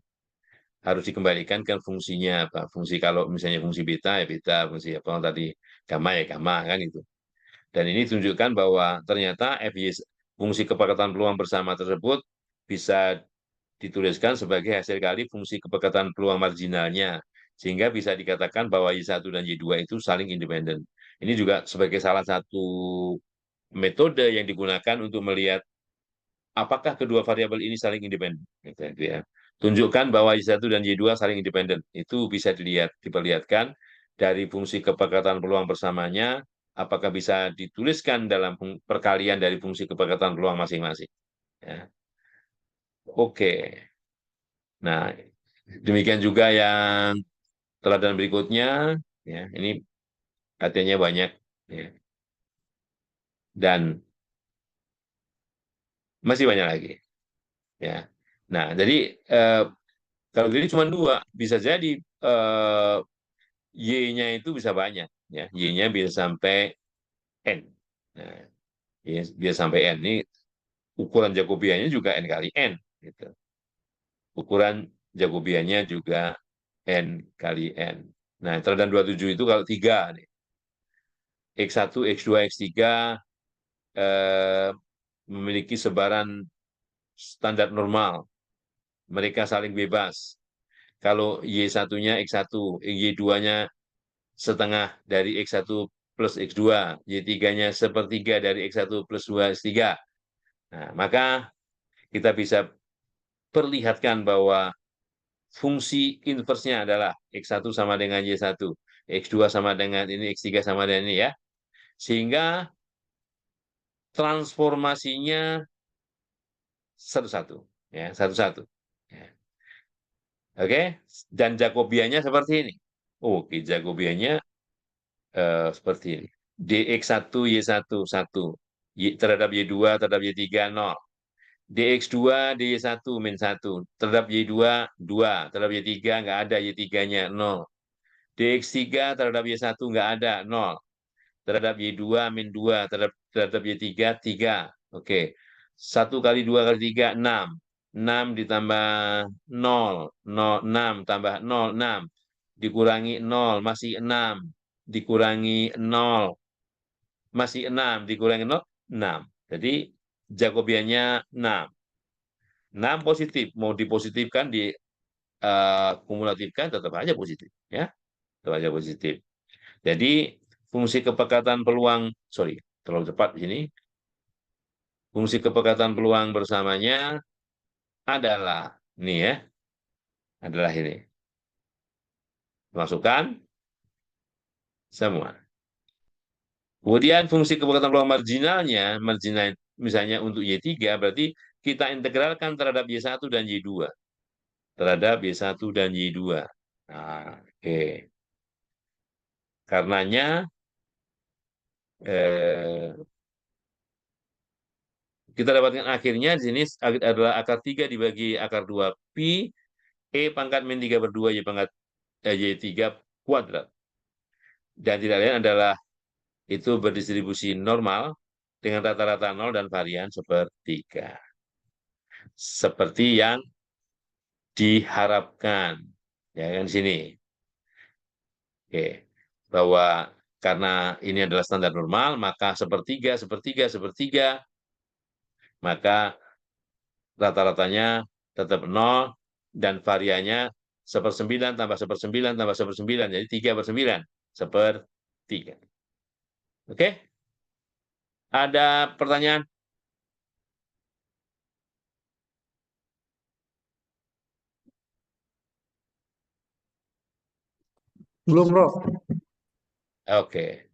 harus dikembalikan ke fungsinya apa. Fungsi kalau misalnya fungsi beta ya beta, fungsi apa tadi gamma ya gamma kan itu. Dan ini tunjukkan bahwa ternyata fungsi kepekatan peluang bersama tersebut bisa dituliskan sebagai hasil kali fungsi kepekatan peluang marginalnya, sehingga bisa dikatakan bahwa Y1 dan Y2 itu saling independen. Ini juga sebagai salah satu metode yang digunakan untuk melihat apakah kedua variabel ini saling independen. Gitu ya. Tunjukkan bahwa Y1 dan Y2 saling independen. Itu bisa diperlihatkan dari fungsi kepekatan peluang bersamanya, apakah bisa dituliskan dalam perkalian dari fungsi kepekatan peluang masing-masing. Ya. Oke. Nah, demikian juga yang teladan berikutnya, ya, ini artinya banyak, ya, dan masih banyak lagi, ya. Nah, jadi eh, kalau ini cuma dua, bisa jadi eh, y-nya itu bisa banyak, ya, y-nya bisa sampai n, nah, bisa sampai n. Ini ukuran Jacobiannya juga n kali n, gitu. Ukuran Jacobiannya juga n kali n. Nah, teladan 27 itu kalau tiga, nih. X1, X2, X3 eh, memiliki sebaran standar normal. Mereka saling bebas. Kalau Y1-nya X1, Y2-nya setengah dari X1 plus X2, Y3-nya sepertiga dari X1 plus 2 X3. Nah, maka kita bisa perlihatkan bahwa fungsi inversnya adalah X1 sama dengan Y1, X2 sama dengan ini, X3 sama dengan ini ya. Sehingga transformasinya satu-satu, ya, satu-satu. Ya. Oke, dan Jacobiannya seperti ini. Oke, Jacobiannya seperti ini. Dx1 Y1 1, terhadap Y2 terhadap Y3 0. Dx2 dy1 min 1 terhadap Y2 2, terhadap Y3 nggak ada, Y3-nya 0. Dx3 terhadap Y1 nggak ada, 0. Terhadap Y2 min 2, terhadap Y3 3. Oke. 1 kali 2 kali 3 6. 6 ditambah 0, 0 6 tambah 0 6 dikurangi 0 masih 6, dikurangi 0 masih 6, dikurangi 0 6. Jadi Jacobiannya 6. 6 positif, mau dipositifkan di kumulatifkan tetap aja positif ya. Tetap aja positif. Jadi fungsi kepekatan peluang, sorry, terlalu cepat di sini. Fungsi kepekatan peluang bersamanya adalah ini ya, adalah ini. Masukkan semua. Kemudian fungsi kepekatan peluang marginalnya, marginal misalnya untuk Y3 berarti kita integralkan terhadap Y1 dan Y2. Terhadap Y1 dan Y2. Nah, oke. Karenanya eh, kita dapatkan akhirnya di sini adalah akar 3 dibagi akar 2 pi E pangkat min 3 per 2 Y pangkat Y3 kuadrat. Dan tidak lain adalah itu berdistribusi normal dengan rata-rata 0 dan varian sepertiga. Seperti yang diharapkan. Ya kan di sini. Oke. Bahwa karena ini adalah standar normal, maka sepertiga, sepertiga, sepertiga, maka rata-ratanya tetap 0 dan variannya 1/9 tambah 1/9 tambah 1/9, jadi 3/9, 1/3. Oke? Ada pertanyaan? Belum, Bro. Oke.